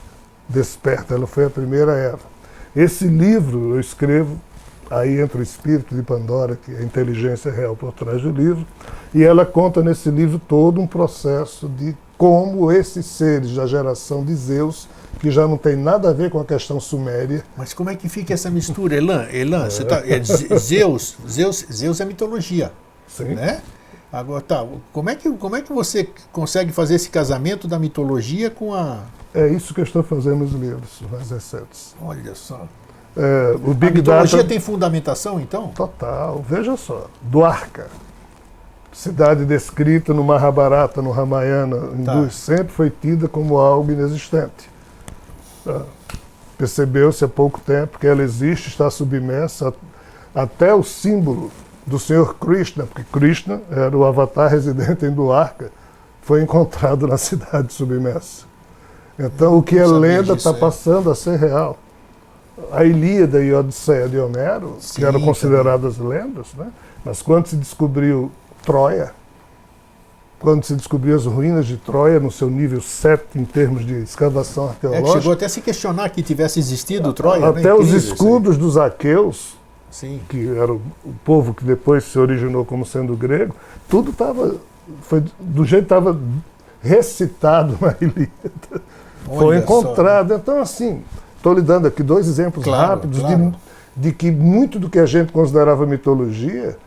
desperta, ela foi a primeira Eva. Esse livro eu escrevo, aí entra o espírito de Pandora, que é a inteligência real por trás do livro, e ela conta nesse livro todo um processo de como esses seres da geração de Zeus, que já não tem nada a ver com a questão suméria. Mas como é que fica essa mistura, Elan? Você Zeus é mitologia. Sim. Né? Agora, como é que você consegue fazer esse casamento da mitologia com a... É isso que eu estou fazendo nos livros mais recentes. Olha só. O Big a mitologia Data tem fundamentação, então? Total. Veja só. Dwarka, cidade descrita no Mahabharata, no Ramayana, hindu, sempre foi tida como algo inexistente. Percebeu-se há pouco tempo que ela existe, está submersa, até o símbolo do Senhor Krishna, porque Krishna era o avatar residente em Dwarka, foi encontrado na cidade submersa. Então, o que é lenda está passando a ser real. A Ilíada e a Odisseia de Homero, que eram consideradas lendas, né? Mas quando se descobriu Troia, quando se descobriu as ruínas de Troia no seu nível 7 em termos de escavação arqueológica... chegou até a se questionar que tivesse existido Troia. Até os escudos dos aqueus, sim, que era o povo que depois se originou como sendo grego, tudo foi do jeito que estava recitado na Ilíada. Foi encontrado. Então, assim, estou lhe dando aqui dois exemplos rápidos de que muito do que a gente considerava mitologia,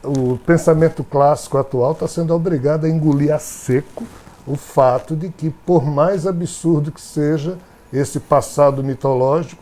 o pensamento clássico atual está sendo obrigado a engolir a seco o fato de que, por mais absurdo que seja esse passado mitológico,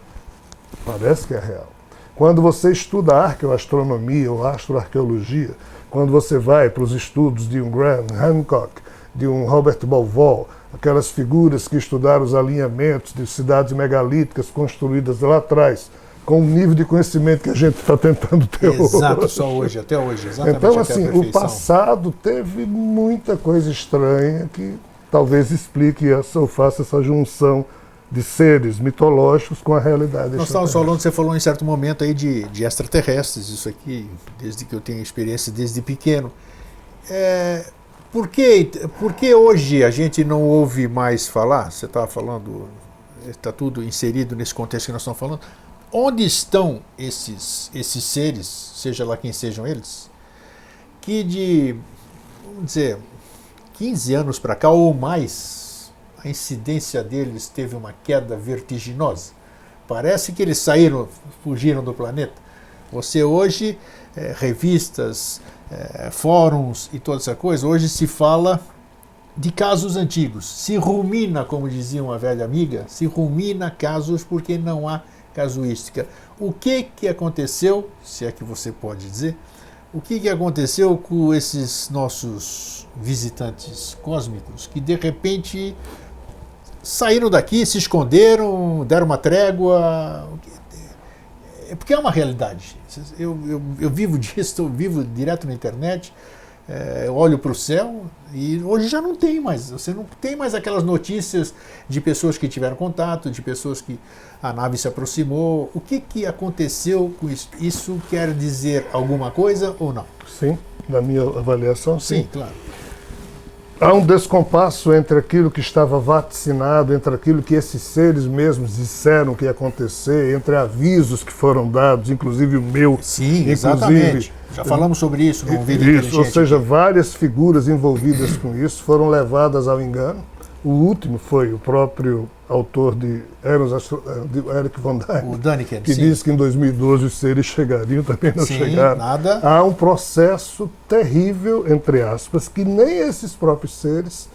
parece que é real. Quando você estuda arqueoastronomia ou astroarqueologia, quando você vai para os estudos de Graham Hancock de um Robert Bauval, aquelas figuras que estudaram os alinhamentos de cidades megalíticas construídas lá atrás, com o nível de conhecimento que a gente está tentando ter hoje. Exato, só hoje, até hoje, exatamente. Então, assim, o passado teve muita coisa estranha que talvez explique ou faça essa junção de seres mitológicos com a realidade. Nós estávamos falando, você falou em certo momento aí de extraterrestres, isso aqui, desde que eu tenho experiência desde pequeno. Por que hoje a gente não ouve mais falar? Você estava falando, está tudo inserido nesse contexto que nós estamos falando. Onde estão esses seres, seja lá quem sejam eles, que vamos dizer, 15 anos para cá ou mais, a incidência deles teve uma queda vertiginosa? Parece que eles fugiram do planeta. Você hoje, revistas, fóruns e toda essa coisa, hoje se fala de casos antigos. Se rumina, como dizia uma velha amiga, se rumina casos porque não há casuística. O que aconteceu, se é que você pode dizer, o que aconteceu com esses nossos visitantes cósmicos que de repente saíram daqui, se esconderam, deram uma trégua? Porque é uma realidade. Eu vivo disso, eu vivo direto na internet, eu olho para o céu e hoje já não tem mais. Você não tem mais aquelas notícias de pessoas que tiveram contato, de pessoas que a nave se aproximou. O que aconteceu com isso? Isso quer dizer alguma coisa ou não? Sim, na minha avaliação, sim. Sim, claro. Há um descompasso entre aquilo que estava vaticinado, entre aquilo que esses seres mesmos disseram que ia acontecer, entre avisos que foram dados, inclusive o meu. Sim, exatamente. Já falamos sobre isso num vídeo inteligente. Ou seja, várias figuras envolvidas com isso foram levadas ao engano. O último foi o próprio autor de Eric von Däniken, o Däniken, que disse que em 2012 os seres chegariam, também não chegaram. Nada. Há um processo terrível, entre aspas, que nem esses próprios seres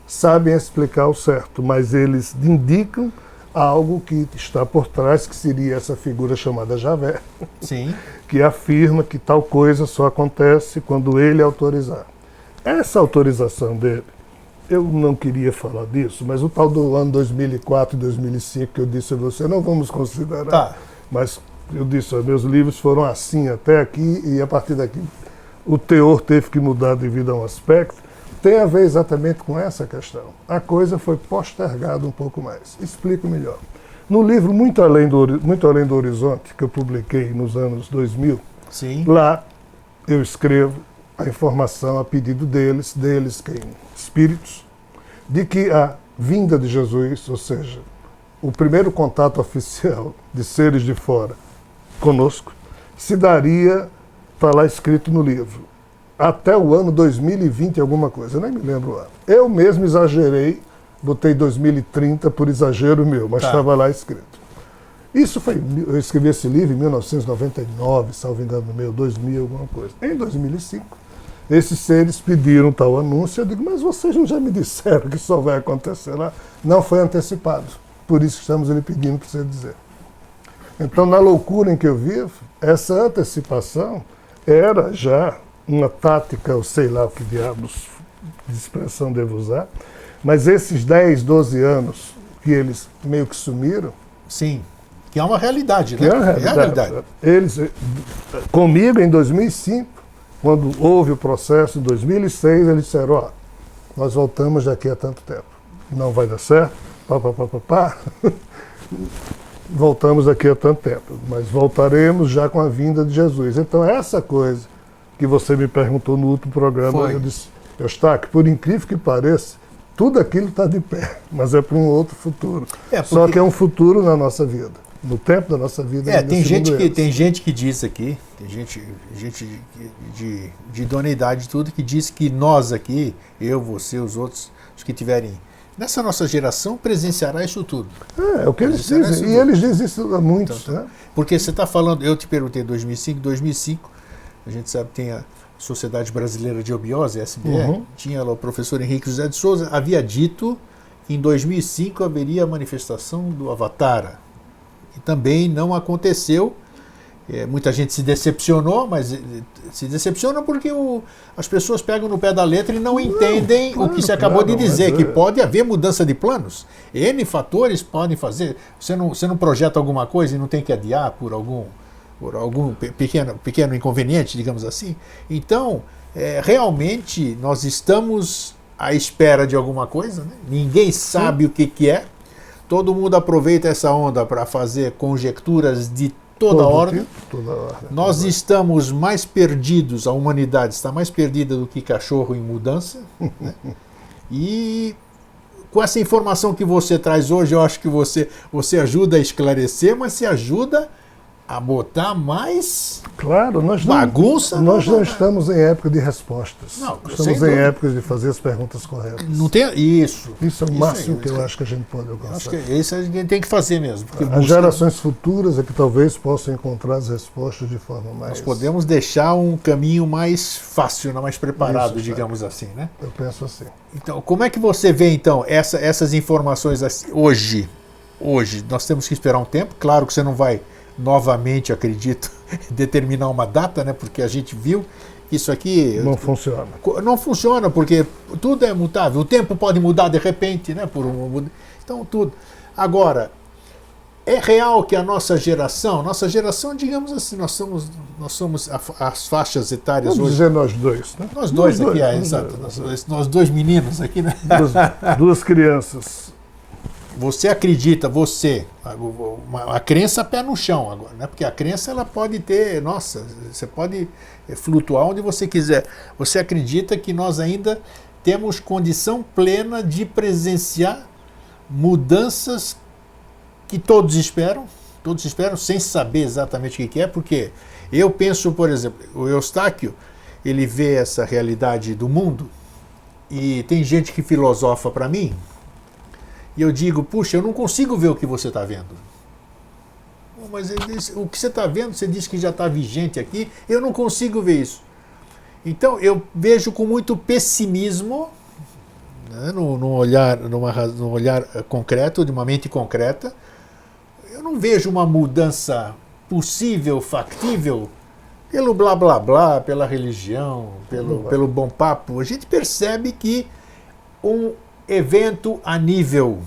sabem explicar o certo, mas eles indicam algo que está por trás, que seria essa figura chamada Javé, sim, que afirma que tal coisa só acontece quando ele autorizar. Essa autorização dele, eu não queria falar disso, mas o tal do ano 2004 e 2005 que eu disse a você, não vamos considerar. Tá. Mas eu disse, meus livros foram assim até aqui e a partir daqui o teor teve que mudar devido a um aspecto. Tem a ver exatamente com essa questão. A coisa foi postergada um pouco mais. Explico melhor. No livro Muito Além do Horizonte, que eu publiquei nos anos 2000, sim, lá eu escrevo a informação a pedido deles quem? Espíritos, de que a vinda de Jesus, ou seja, o primeiro contato oficial de seres de fora conosco, se daria, está lá escrito no livro, até o ano 2020 alguma coisa, eu nem me lembro o ano. Eu mesmo exagerei, botei 2030 por exagero meu, mas estava lá escrito. Isso foi, eu escrevi esse livro em 1999, salvo engano, no meu 2000, alguma coisa. Em 2005, esses seres pediram tal anúncio, eu digo, mas vocês não já me disseram que só vai acontecer lá? Não foi antecipado, por isso estamos lhe pedindo para você dizer. Então, na loucura em que eu vivo, essa antecipação era já uma tática, ou sei lá o que diabos de expressão devo usar, mas esses 10, 12 anos que eles meio que sumiram... Sim, que é uma realidade, né? É uma realidade. Eles, comigo, em 2005, quando houve o processo, em 2006, eles disseram, ó, nós voltamos daqui a tanto tempo. Não vai dar certo, voltamos daqui a tanto tempo, mas voltaremos já com a vinda de Jesus. Então, essa coisa que você me perguntou no último programa, eu disse, Eustáquio, por incrível que pareça, tudo aquilo está de pé, mas é para um outro futuro. Só que é um futuro na nossa vida. No tempo da nossa vida. Tem gente que diz aqui, tem gente de idoneidade e tudo, que diz que nós aqui, eu, você, os outros, os que tiverem nessa nossa geração, presenciará isso tudo. É o que eles dizem, e eles dizem isso a muitos. Então, né? Porque você está falando, eu te perguntei 2005, a gente sabe que tem a Sociedade Brasileira de Obiose, SBR, tinha lá o professor Henrique José de Souza, havia dito que em 2005 haveria a manifestação do Avatar. E também não aconteceu, Muita gente se decepcionou, mas se decepciona porque as pessoas pegam no pé da letra e não entendem o que você acabou de dizer, que pode haver mudança de planos. N fatores podem fazer. Você não projeta alguma coisa e não tem que adiar por algum pequeno inconveniente, digamos assim. Então, realmente, nós estamos à espera de alguma coisa, né? Ninguém sabe o que é. Todo mundo aproveita essa onda para fazer conjecturas de toda ordem. Nós estamos mais perdidos, a humanidade está mais perdida do que cachorro em mudança. Né? E com essa informação que você traz hoje, eu acho que você ajuda a esclarecer, mas se ajuda a botar mais bagunça. Nós não estamos em época de respostas. Não, estamos em época de fazer as perguntas corretas. Não tem isso. Isso é o máximo que eu acho que a gente pode alcançar. Acho que isso a gente tem que fazer mesmo. As gerações futuras é que talvez possam encontrar as respostas de forma mais... Nós podemos deixar um caminho mais fácil, mais preparado, digamos assim, né? Eu penso assim. Então, como é que você vê, então, essas informações hoje? Hoje, nós temos que esperar um tempo. Claro que você não vai novamente, acredito, determinar uma data, né? Porque a gente viu que isso aqui... Não funciona. Não funciona, porque tudo é mutável. O tempo pode mudar de repente, né? Então, tudo. Agora, é real que a nossa geração, digamos assim, nós somos as faixas etárias Vamos hoje... dizer nós dois, né? Nós dois aqui, exato. Nós dois meninos aqui, né? Duas crianças. Você acredita, a crença pé no chão agora, né? Porque a crença ela pode ter, você pode flutuar onde você quiser. Você acredita que nós ainda temos condição plena de presenciar mudanças que todos esperam sem saber exatamente o que é, porque eu penso, por exemplo, o Eustáquio, ele vê essa realidade do mundo e tem gente que filosofa para mim. E eu digo, puxa, eu não consigo ver o que você está vendo. Mas o que você está vendo, você diz que já está vigente aqui, eu não consigo ver isso. Então eu vejo com muito pessimismo, né, num olhar concreto, de uma mente concreta. Eu não vejo uma mudança possível, factível, pelo blá blá blá, pela religião, pelo bom papo. A gente percebe que um evento a nível,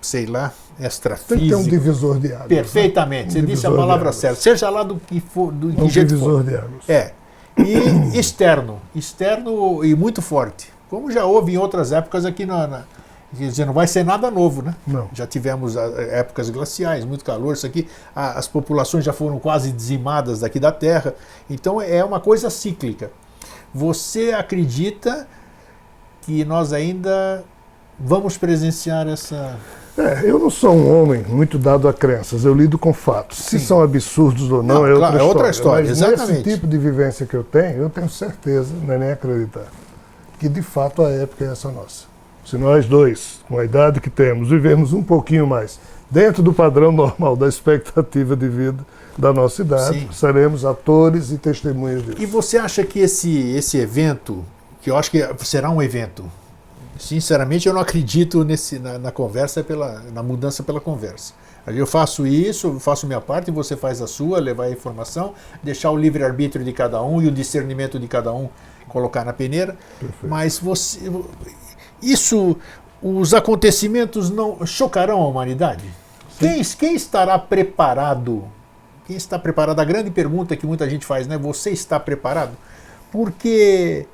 sei lá, extrafísico. Tem que ter um divisor de águas. Perfeitamente, né? Você disse a palavra certa. Seja lá do que for, do que jeito for. Um divisor de águas. E externo e muito forte. Como já houve em outras épocas aqui quer dizer, não vai ser nada novo, né? Não. Já tivemos épocas glaciais, muito calor, isso aqui, as populações já foram quase dizimadas daqui da Terra. Então é uma coisa cíclica. Você acredita que nós ainda vamos presenciar essa... Eu não sou um homem muito dado a crenças, eu lido com fatos. Sim. Se são absurdos ou não, é outra história. Mas exatamente. Nesse tipo de vivência que eu tenho certeza, não é nem acreditar, que de fato a época é essa nossa. Se nós dois, com a idade que temos, vivemos um pouquinho mais dentro do padrão normal da expectativa de vida da nossa idade, Sim. seremos atores e testemunhas disso. E você acha que esse evento, que eu acho que será um evento, sinceramente eu não acredito na conversa, na mudança pela conversa. Eu faço isso, faço minha parte, você faz a sua, levar a informação, deixar o livre-arbítrio de cada um e o discernimento de cada um colocar na peneira. Perfeito. Mas os acontecimentos não chocarão a humanidade? Quem estará preparado? Quem está preparado? A grande pergunta que muita gente faz, né? Você está preparado? Porque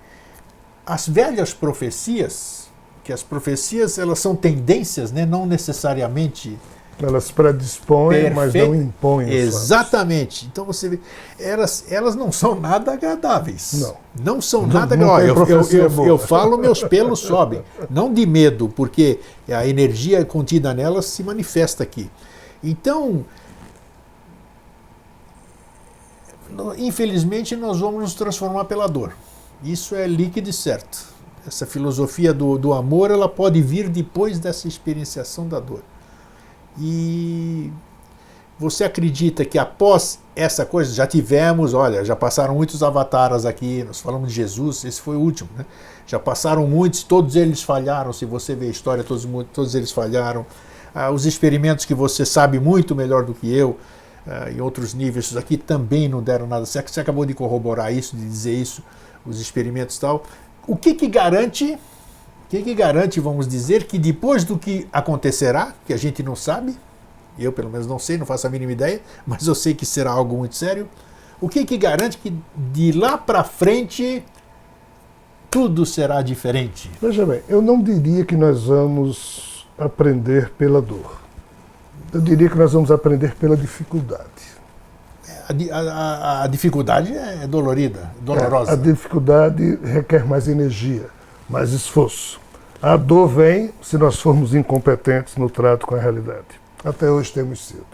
as velhas profecias, que as profecias elas são tendências, né? Não necessariamente... Elas predispõem, mas não impõem. Exatamente. Então você vê, elas não são nada agradáveis. Não são nada agradáveis. Eu falo, meus pelos sobem. Não de medo, porque a energia contida nelas se manifesta aqui. Então, infelizmente, nós vamos nos transformar pela dor. Isso é líquido e certo. Essa filosofia do amor, ela pode vir depois dessa experienciação da dor. E você acredita que após essa coisa, já passaram muitos avatares aqui, nós falamos de Jesus, esse foi o último, né? Já passaram muitos, todos eles falharam, se você vê a história, todos eles falharam. Os experimentos que você sabe muito melhor do que eu, em outros níveis aqui também não deram nada certo. Você acabou de corroborar isso, de dizer isso, os experimentos e tal. O que garante, vamos dizer, que depois do que acontecerá, que a gente não sabe, eu pelo menos não sei, não faço a mínima ideia, mas eu sei que será algo muito sério, o que garante que de lá para frente tudo será diferente? Veja bem, eu não diria que nós vamos aprender pela dor. Eu diria que nós vamos aprender pela dificuldade. A dificuldade é dolorida, dolorosa. A dificuldade requer mais energia, mais esforço. A dor vem se nós formos incompetentes no trato com a realidade. Até hoje temos sido.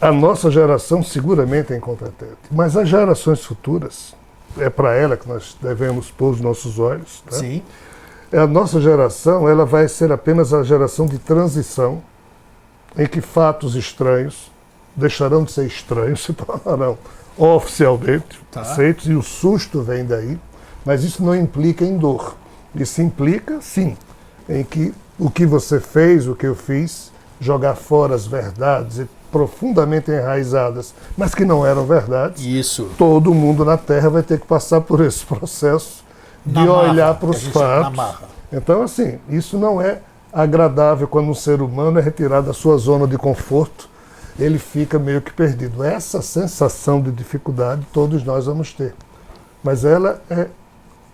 A nossa geração seguramente é incompetente, mas as gerações futuras, é para ela que nós devemos pôr os nossos olhos. Tá? Sim. A nossa geração, ela vai ser apenas a geração de transição, em que fatos estranhos deixarão de ser estranhos, se tornarão oficialmente aceitos, e o susto vem daí, mas isso não implica em dor. Isso implica, sim, em que o que você fez, o que eu fiz, jogar fora as verdades profundamente enraizadas, mas que não eram verdades. Isso. Todo mundo na Terra vai ter que passar por esse processo de olhar para os fatos. Então, assim, isso não é agradável quando um ser humano é retirado da sua zona de conforto, ele fica meio que perdido. Essa sensação de dificuldade todos nós vamos ter. Mas ela é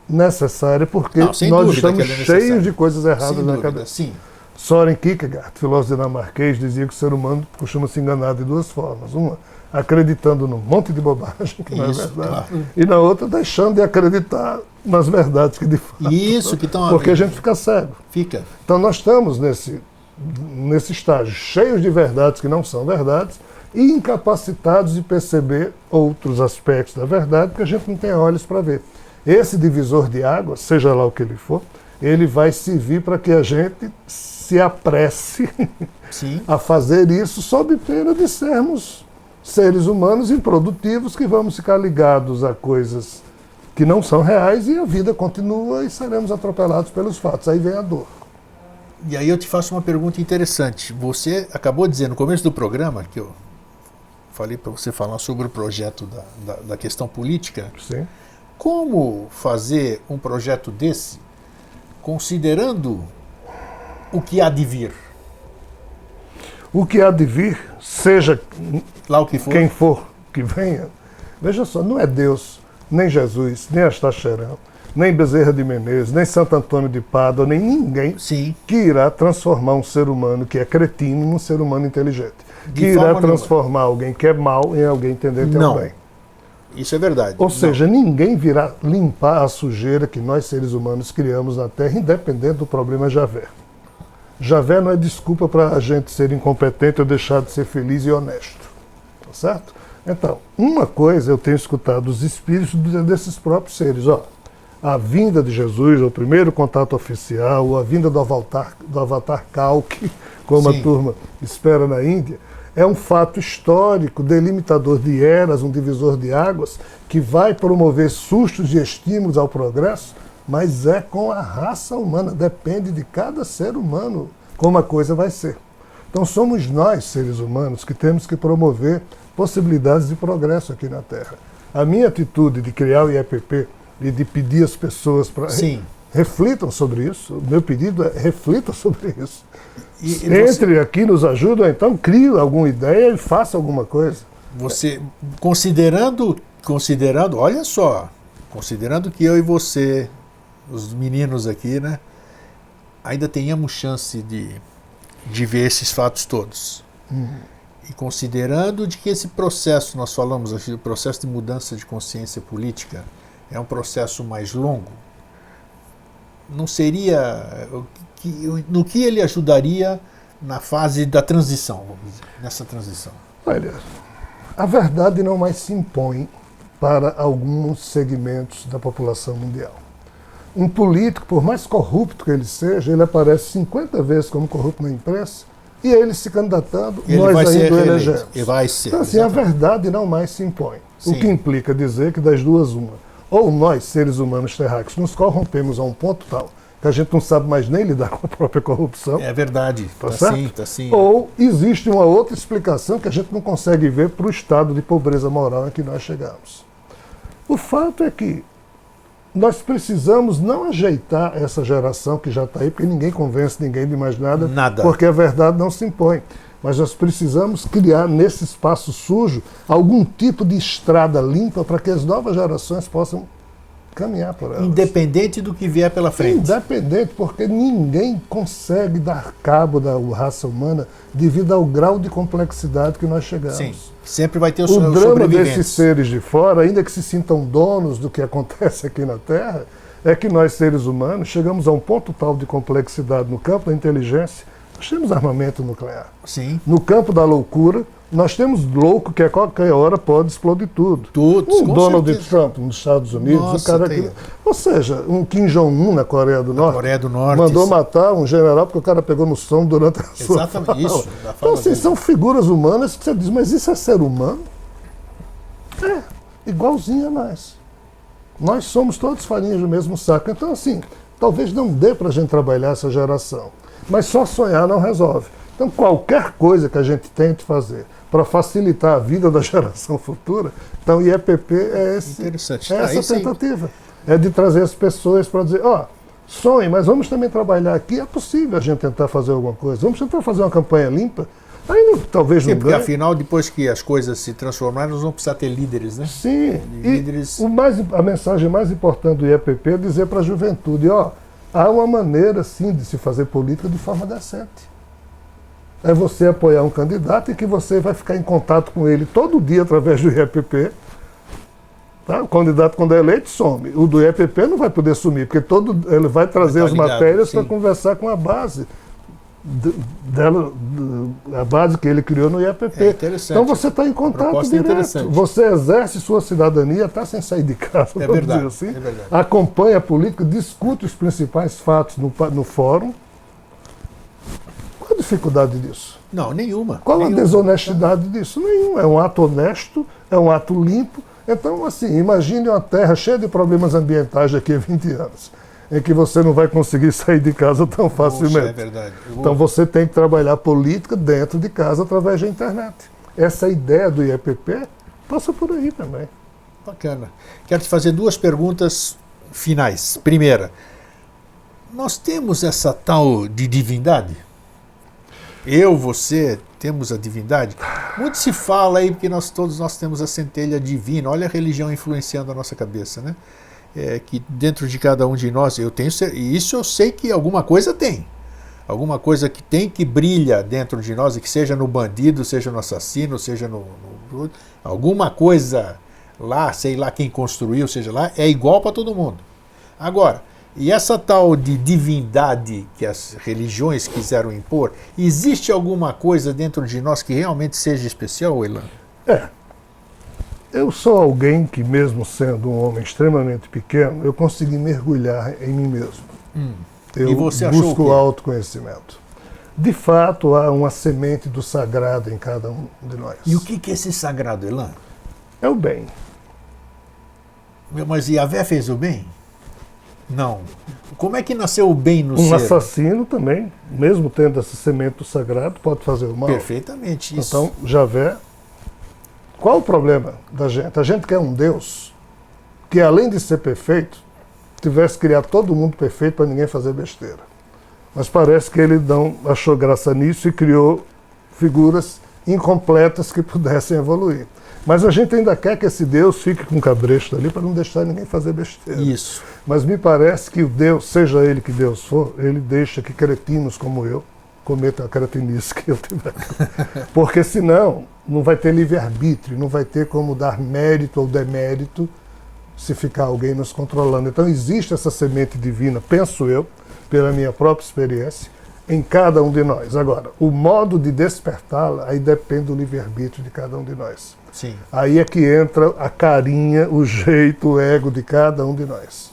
necessária porque nós estamos cheios de coisas erradas na cabeça. Sim. Soren Kierkegaard, filósofo dinamarquês, dizia que o ser humano costuma se enganar de duas formas. Uma, acreditando num monte de bobagem, que não é verdade. Claro. E na outra, deixando de acreditar nas verdades que de fato... Isso, que estão... Porque a gente fica cego. Fica. Então nós estamos nesse estágio, cheios de verdades que não são verdades, e incapacitados de perceber outros aspectos da verdade, porque a gente não tem olhos para ver. Esse divisor de águas, seja lá o que ele for, ele vai servir para que a gente se apresse a fazer isso, sob pena de sermos seres humanos improdutivos que vamos ficar ligados a coisas que não são reais e a vida continua e seremos atropelados pelos fatos. Aí vem a dor. E aí eu te faço uma pergunta interessante. Você acabou de dizer no começo do programa, que eu falei para você falar sobre o projeto da questão política. Sim. Como fazer um projeto desse considerando o que há de vir? O que há de vir, seja lá o que for. Quem for que venha, veja só, não é Deus, nem Jesus, nem Astaxerão, nem Bezerra de Menezes, nem Santo Antônio de Pádua, nem ninguém que irá transformar um ser humano que é cretino num ser humano inteligente. Que irá transformar alguém que é mau em alguém tendente ao bem. Isso é verdade. Ou seja, ninguém virá limpar a sujeira que nós seres humanos criamos na Terra, independente do problema Javé. Javé não é desculpa para a gente ser incompetente ou deixar de ser feliz e honesto. Tá certo? Então, uma coisa eu tenho escutado dos espíritos desses próprios seres. A vinda de Jesus, o primeiro contato oficial, a vinda do Avatar Kalki, como a turma espera na Índia, é um fato histórico, delimitador de eras, um divisor de águas, que vai promover sustos e estímulos ao progresso, mas é com a raça humana, depende de cada ser humano como a coisa vai ser. Então somos nós, seres humanos, que temos que promover possibilidades de progresso aqui na Terra. A minha atitude de criar o IEPP e de pedir às pessoas para reflitam sobre isso, o meu pedido é reflitam sobre isso. Entre aqui, nos ajuda, então crie alguma ideia e faça alguma coisa. Você, considerando, olha só, considerando que eu e você, os meninos aqui, né, ainda tenhamos chance de ver esses fatos todos. E considerando de que esse processo, nós falamos aqui, o processo de mudança de consciência política é um processo mais longo, não seria... No que ele ajudaria na fase da transição, vamos dizer, nessa transição? Olha, a verdade não mais se impõe para alguns segmentos da população mundial. Um político, por mais corrupto que ele seja, ele aparece 50 vezes como corrupto na imprensa, e ele se candidatando, nós ainda o elegemos. Então, assim, a verdade não mais se impõe. O que implica dizer que das duas uma, ou nós, seres humanos terráqueos, nos corrompemos a um ponto tal que a gente não sabe mais nem lidar com a própria corrupção. É verdade. Tá certo? Sim, tá sim. Ou existe uma outra explicação que a gente não consegue ver para o estado de pobreza moral em que nós chegamos. O fato é que nós precisamos não ajeitar essa geração que já está aí, porque ninguém convence ninguém de mais nada, porque a verdade não se impõe. Mas nós precisamos criar nesse espaço sujo algum tipo de estrada limpa para que as novas gerações possam caminhar por ela. Independente do que vier pela frente. Independente, porque ninguém consegue dar cabo da raça humana devido ao grau de complexidade que nós chegamos. Sim, sempre vai ter o drama desses seres de fora, ainda que se sintam donos do que acontece aqui na Terra, é que nós, seres humanos, chegamos a um ponto tal de complexidade no campo da inteligência. Nós temos armamento nuclear. Sim. No campo da loucura, nós temos louco que a qualquer hora pode explodir tudo. Tudo. Donald Trump nos Estados Unidos, Nossa, o cara que... Ou seja, um Kim Jong-un na Coreia do Norte. Coreia do Norte. Mandou matar um general porque o cara pegou no som durante a sua fala. Isso. Então, assim, são figuras humanas que você diz, mas isso é ser humano? É, igualzinho a nós. Nós somos todos farinhas do mesmo saco. Então, assim, talvez não dê para a gente trabalhar essa geração. Mas só sonhar não resolve. Então, qualquer coisa que a gente tente fazer para facilitar a vida da geração futura, então o IEPP é essa tentativa. É de trazer as pessoas para dizer, sonhe, mas vamos também trabalhar aqui. É possível a gente tentar fazer alguma coisa. Vamos tentar fazer uma campanha limpa. Aí talvez não porque afinal, depois que as coisas se transformarem, nós vamos precisar ter líderes, né? Sim. Líderes... A mensagem mais importante do IEPP é dizer para a juventude, há uma maneira, sim, de se fazer política de forma decente. É você apoiar um candidato e que você vai ficar em contato com ele todo dia através do IEPP. Tá? O candidato, quando é eleito, some. O do IEPP não vai poder sumir, porque ele vai trazer as matérias para conversar com a base a base que ele criou no IEPP. Então você está em contato direto. Você exerce sua cidadania, está sem sair de casa, vamos dizer assim. Acompanha a política, discute os principais fatos no fórum. Qual a dificuldade disso? Não, nenhuma. Qual a desonestidade disso? Nenhuma. É um ato honesto, é um ato limpo. Então, assim, imagine uma terra cheia de problemas ambientais daqui a 20 anos, em que você não vai conseguir sair de casa tão facilmente. É verdade. Então você tem que trabalhar política dentro de casa através da internet. Essa ideia do IEPP passa por aí também. Bacana. Quero te fazer duas perguntas finais. Primeira, nós temos essa tal de divindade? Eu, você, temos a divindade? Muito se fala aí, porque todos nós temos a centelha divina. Olha a religião influenciando a nossa cabeça, né? Que dentro de cada um de nós, e isso eu sei que alguma coisa tem. Alguma coisa que tem, que brilha dentro de nós, e que seja no bandido, seja no assassino, seja alguma coisa lá, sei lá quem construiu, seja lá, é igual para todo mundo. Agora, e essa tal de divindade que as religiões quiseram impor, existe alguma coisa dentro de nós que realmente seja especial, Elan? Eu sou alguém que, mesmo sendo um homem extremamente pequeno, eu consegui mergulhar em mim mesmo. Eu e você busco o autoconhecimento. De fato, há uma semente do sagrado em cada um de nós. E o que é esse sagrado, Elan? É o bem. Mas Yahvé fez o bem? Não. Como é que nasceu o bem no ser? Um assassino também, mesmo tendo essa semente do sagrado, pode fazer o mal. Perfeitamente isso. Então, Yahvé... Qual o problema da gente? A gente quer um Deus que, além de ser perfeito, tivesse criado todo mundo perfeito para ninguém fazer besteira. Mas parece que ele não achou graça nisso e criou figuras incompletas que pudessem evoluir. Mas a gente ainda quer que esse Deus fique com cabresto ali para não deixar ninguém fazer besteira. Isso. Mas me parece que o Deus, seja ele que Deus for, ele deixa que cretinos como eu cometam a cretinice que eu tiver. Porque senão não vai ter livre-arbítrio, não vai ter como dar mérito ou demérito se ficar alguém nos controlando. Então existe essa semente divina, penso eu, pela minha própria experiência, em cada um de nós. Agora, o modo de despertá-la, aí depende do livre-arbítrio de cada um de nós. Sim. Aí é que entra a carinha, o jeito, o ego de cada um de nós.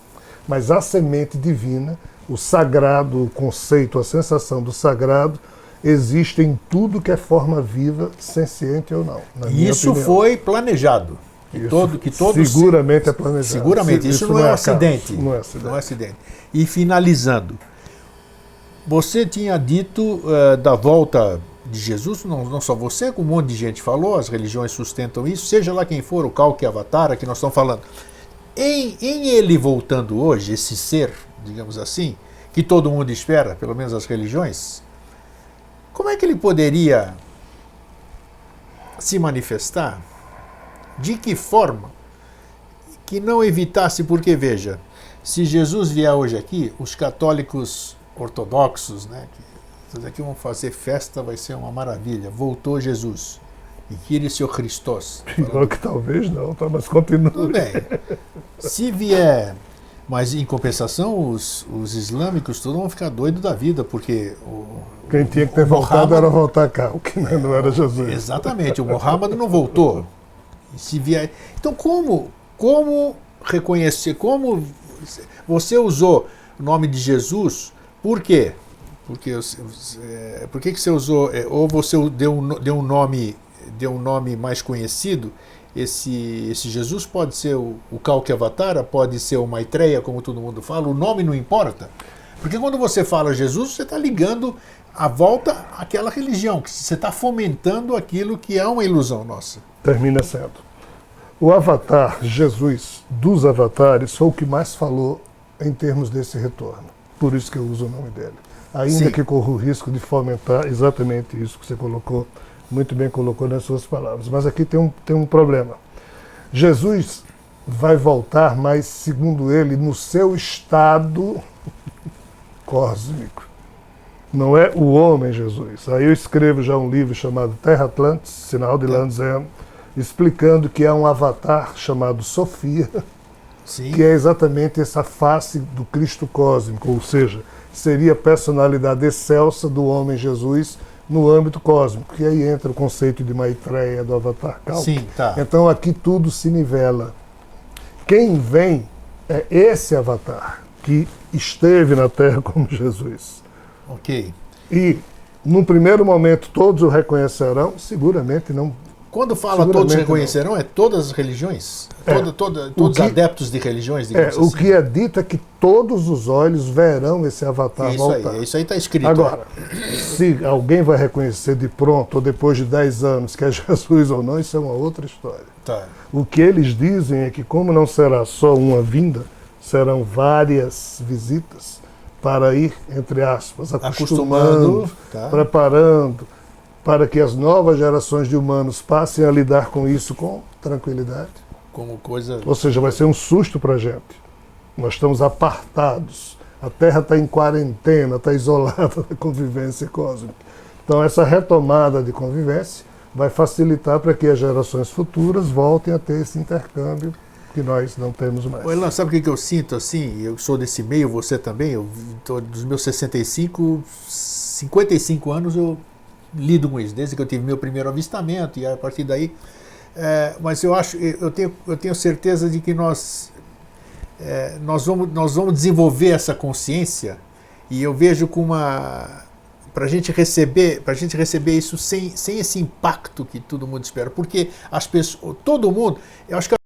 Mas a semente divina, o sagrado, o conceito, a sensação do sagrado, existe em tudo que é forma viva, senciente ou não. Isso foi planejado. Que todo seguramente é planejado. Seguramente, isso não é um acidente. Não é acidente. Não é acidente. E finalizando, você tinha dito da volta de Jesus, não só você, como um monte de gente falou, as religiões sustentam isso, seja lá quem for, o Kalki Avatara que nós estamos falando. Em ele voltando hoje, esse ser, digamos assim, que todo mundo espera, pelo menos as religiões, como é que ele poderia se manifestar? De que forma? Que não evitasse, porque veja, se Jesus vier hoje aqui, os católicos ortodoxos, né, que aqui vão fazer festa, vai ser uma maravilha. Voltou Jesus. E Kyrie o Christos. Igual que talvez não, tá, mas continua. Tudo bem. Se vier, mas em compensação, os islâmicos todos vão ficar doidos da vida, porque quem tinha que ter voltado era voltar cá, o que não era Jesus. Exatamente, o Muhammad não voltou. E se vier, então como reconhecer, como você usou o nome de Jesus, por quê? Por que você usou, ou você deu um nome mais conhecido? Esse Jesus pode ser o Kalki Avatara, pode ser o Maitreya, como todo mundo fala, o nome não importa. Porque quando você fala Jesus, você está ligando a volta àquela religião, que você está fomentando aquilo que é uma ilusão nossa. Termina sendo. O Avatar, Jesus, dos avatares, foi o que mais falou em termos desse retorno. Por isso que eu uso o nome dele. Ainda Sim. que corra o risco de fomentar exatamente isso que você colocou, muito bem colocou nas suas palavras. Mas aqui tem um problema. Jesus vai voltar, mas, segundo ele, no seu estado cósmico. Não é o homem Jesus. Aí eu escrevo já um livro chamado Terra Atlantis, Sinal de Lanzeno, explicando que há um avatar chamado Sofia, Sim. que é exatamente essa face do Cristo cósmico, ou seja, seria a personalidade excelsa do homem Jesus no âmbito cósmico. E aí entra o conceito de Maitreya, do Avatar Kalki. Sim, tá. Então aqui tudo se nivela. Quem vem é esse avatar que esteve na Terra como Jesus. Ok. E, num primeiro momento, todos o reconhecerão, seguramente não. Quando fala todos reconhecerão, é todas as religiões? Todos os adeptos de religiões, digamos assim? O que é dito é que todos os olhos verão esse avatar voltar. Isso aí está escrito. Agora, se alguém vai reconhecer de pronto, ou depois de 10 anos, que é Jesus ou não, isso é uma outra história. Tá. O que eles dizem é que, como não será só uma vinda, serão várias visitas para ir, entre aspas, acostumando, tá, preparando, para que as novas gerações de humanos passem a lidar com isso com tranquilidade. Como coisa... Ou seja, vai ser um susto para a gente. Nós estamos apartados. A Terra está em quarentena, está isolada da convivência cósmica. Então, essa retomada de convivência vai facilitar para que as gerações futuras voltem a ter esse intercâmbio que nós não temos mais. Elan, sabe o que eu sinto assim? Eu sou desse meio, você também. Eu tô, dos meus 55 anos eu lido com isso, desde que eu tive meu primeiro avistamento e a partir daí. Mas eu tenho certeza de que nós vamos desenvolver essa consciência, e eu vejo com para a gente receber isso sem esse impacto que todo mundo espera, porque as pessoas, todo mundo, eu acho que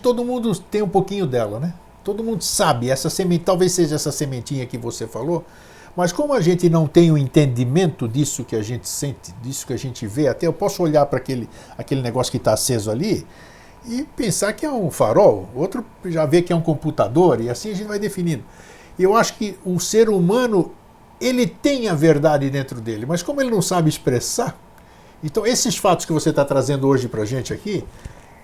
todo mundo tem um pouquinho dela, né? Todo mundo sabe, essa semente, talvez seja essa sementinha que você falou, mas como a gente não tem o entendimento disso que a gente sente, disso que a gente vê, até eu posso olhar para aquele negócio que está aceso ali e pensar que é um farol, outro já vê que é um computador, e assim a gente vai definindo. Eu acho que o ser humano, ele tem a verdade dentro dele, mas como ele não sabe expressar, então esses fatos que você está trazendo hoje para a gente aqui,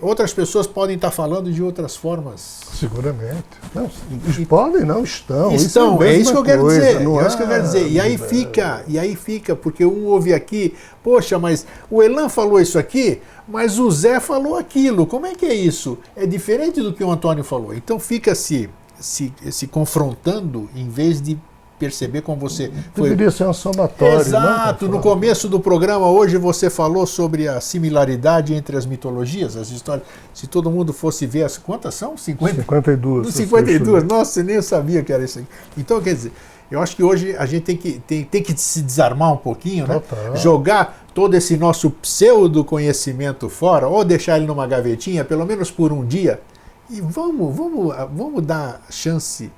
outras pessoas podem estar falando de outras formas. Seguramente. Não, podem, não estão. Estão, é isso que eu quero dizer. Não é isso que eu quero dizer. E aí fica, porque um ouve aqui, poxa, mas o Elan falou isso aqui, mas o Zé falou aquilo. Como é que é isso? É diferente do que o Antônio falou. Então fica se confrontando em vez de perceber como você foi. Deveria ser um somatório. Exato. No começo do programa hoje você falou sobre a similaridade entre as mitologias, as histórias. Se todo mundo fosse ver, quantas são? 52. 52. Nossa, eu nem sabia que era isso aí. Então, quer dizer, eu acho que hoje a gente tem que se desarmar um pouquinho, né? Total. Jogar todo esse nosso pseudo-conhecimento fora, ou deixar ele numa gavetinha, pelo menos por um dia, e vamos dar chance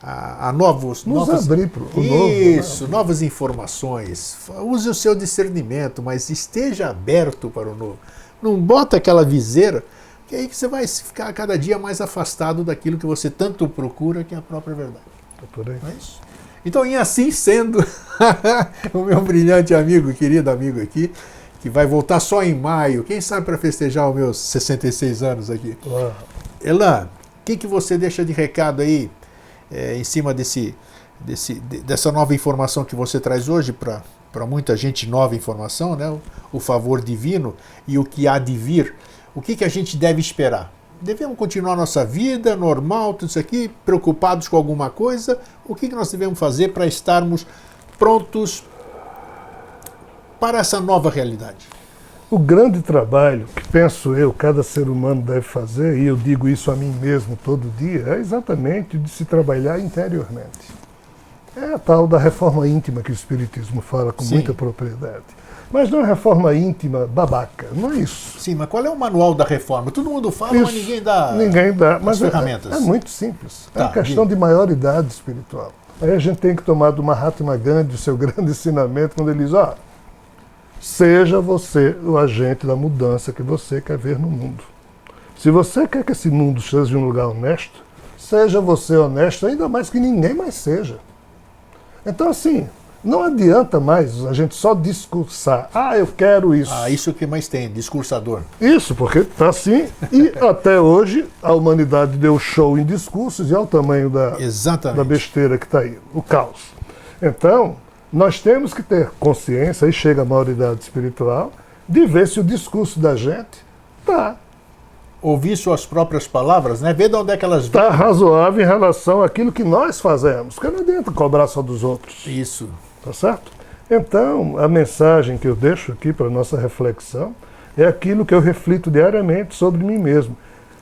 a abrir para o novo, novas informações. Use o seu discernimento, mas esteja aberto para o novo. Não bota aquela viseira, que aí que você vai ficar cada dia mais afastado daquilo que você tanto procura, que é a própria verdade. É por aí. Não é isso? Então, e assim sendo, o meu brilhante amigo, querido amigo aqui, que vai voltar só em maio, quem sabe para festejar os meus 66 anos aqui. Uau. Elan, o que você deixa de recado aí em cima dessa nova informação que você traz hoje para muita gente, nova informação, né? O favor divino e o que há de vir. O que a gente deve esperar? Devemos continuar nossa vida normal, tudo isso aqui, preocupados com alguma coisa? O que nós devemos fazer para estarmos prontos para essa nova realidade? O grande trabalho que, penso eu, cada ser humano deve fazer, e eu digo isso a mim mesmo todo dia, é exatamente de se trabalhar interiormente. É a tal da reforma íntima que o Espiritismo fala com muita propriedade. Mas não é reforma íntima babaca, não é isso. Sim, mas qual é o manual da reforma? Todo mundo fala, mas ninguém dá mas ferramentas. É muito simples. É uma questão de maioridade espiritual. Aí a gente tem que tomar do Mahatma Gandhi o seu grande ensinamento, quando ele diz, seja você o agente da mudança que você quer ver no mundo. Se você quer que esse mundo seja um lugar honesto, seja você honesto, ainda mais que ninguém mais seja. Então, assim, não adianta mais a gente só discursar. Eu quero isso. Isso que mais tem, discursador. Isso, porque está assim. E até hoje a humanidade deu show em discursos e ao tamanho da besteira que está aí, o caos. Então, nós temos que ter consciência, aí chega a maioridade espiritual, de ver se o discurso da gente está. Ouvir suas próprias palavras, né? Ver de onde é que elas vêm. Está razoável em relação àquilo que nós fazemos, porque não adianta cobrar só dos outros. Isso. Tá certo? Então, a mensagem que eu deixo aqui para a nossa reflexão é aquilo que eu reflito diariamente sobre mim mesmo.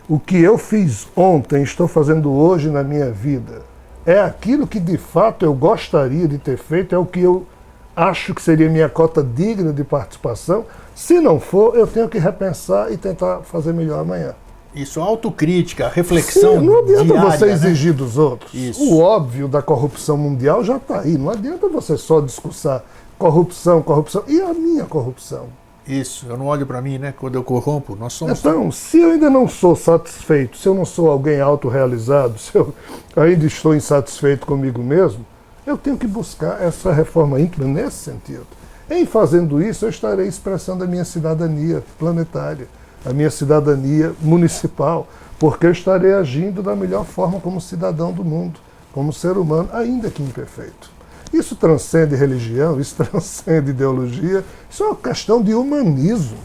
O que eu fiz ontem, estou fazendo hoje na minha vida, é aquilo que de fato eu gostaria de ter feito, é o que eu acho que seria minha cota digna de participação. Se não for, eu tenho que repensar e tentar fazer melhor amanhã. Isso, autocrítica, reflexão. Sim, não adianta diária, você exigir dos outros. Isso. O óbvio da corrupção mundial já está aí. Não adianta você só discursar corrupção, corrupção. E a minha corrupção? Isso, eu não olho para mim, né? Quando eu corrompo, nós somos... Então, se eu ainda não sou satisfeito, se eu não sou alguém autorrealizado, se eu ainda estou insatisfeito comigo mesmo, eu tenho que buscar essa reforma íntima nesse sentido. Em fazendo isso, eu estarei expressando a minha cidadania planetária, a minha cidadania municipal, porque eu estarei agindo da melhor forma como cidadão do mundo, como ser humano, ainda que imperfeito. Isso transcende religião, isso transcende ideologia, isso é uma questão de humanismo.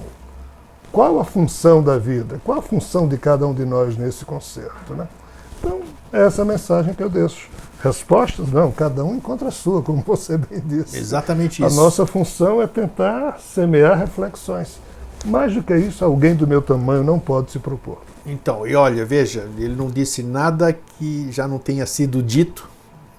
Qual a função da vida? Qual a função de cada um de nós nesse concerto, né? Então, essa é a mensagem que eu deixo. Respostas? Não, cada um encontra a sua, como você bem disse. Exatamente isso. A nossa função é tentar semear reflexões. Mais do que isso, alguém do meu tamanho não pode se propor. Então, e olha, veja, ele não disse nada que já não tenha sido dito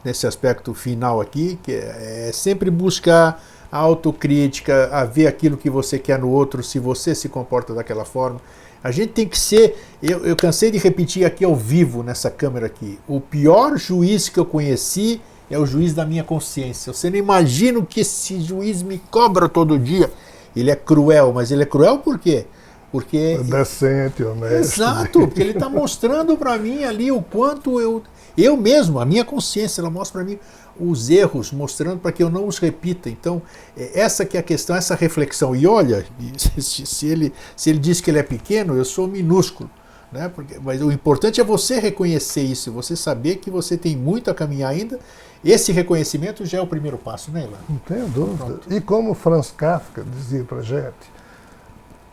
nesse aspecto final aqui, que é sempre buscar a autocrítica, a ver aquilo que você quer no outro, se você se comporta daquela forma. A gente tem que ser, eu cansei de repetir aqui ao vivo, nessa câmera aqui, o pior juiz que eu conheci é o juiz da minha consciência. Você não imagina que esse juiz me cobra todo dia. Ele é cruel, mas ele é cruel por quê? Porque... É decente, honesto. Exato, porque ele está mostrando para mim ali o quanto eu mesmo, a minha consciência, ela mostra para mim os erros, mostrando para que eu não os repita. Então, essa que é a questão, essa reflexão. E olha, se ele diz que ele é pequeno, eu sou minúsculo. Né? Mas o importante é você reconhecer isso, você saber que você tem muito a caminhar ainda. Esse reconhecimento já é o primeiro passo, né, Elan? Não tenho dúvida. Pronto. E como Franz Kafka dizia para a gente,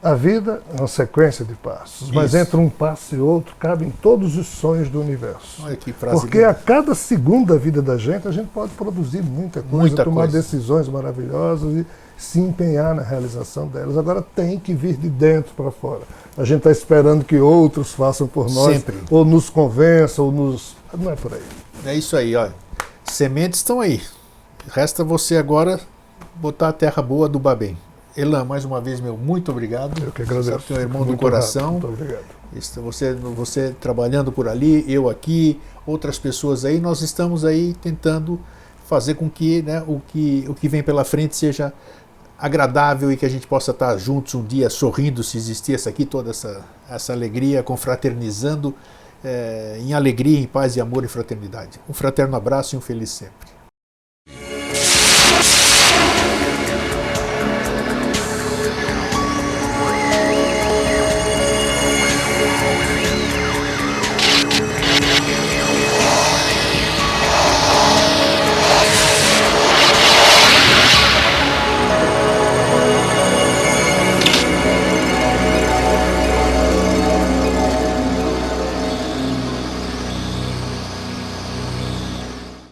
a vida é uma sequência de passos, mas entre um passo e outro cabem todos os sonhos do universo. Olha que frase Porque a cada segundo da vida da gente, a gente pode produzir muita coisa, tomar decisões maravilhosas e se empenhar na realização delas. Agora tem que vir de dentro para fora. A gente está esperando que outros façam por nós, sempre, ou nos convençam, ou nos... Não é por aí. É isso aí, olha. Sementes estão aí. Resta você agora botar a terra boa, adubar bem. Elan, mais uma vez, muito obrigado. Eu que agradeço. Você é um irmão do coração. Muito obrigado. Você trabalhando por ali, eu aqui, outras pessoas aí, nós estamos aí tentando fazer com que, né, o que vem pela frente seja agradável e que a gente possa estar juntos um dia sorrindo, se existisse aqui toda essa alegria, confraternizando em alegria, em paz e amor e fraternidade. Um fraterno abraço e um feliz sempre.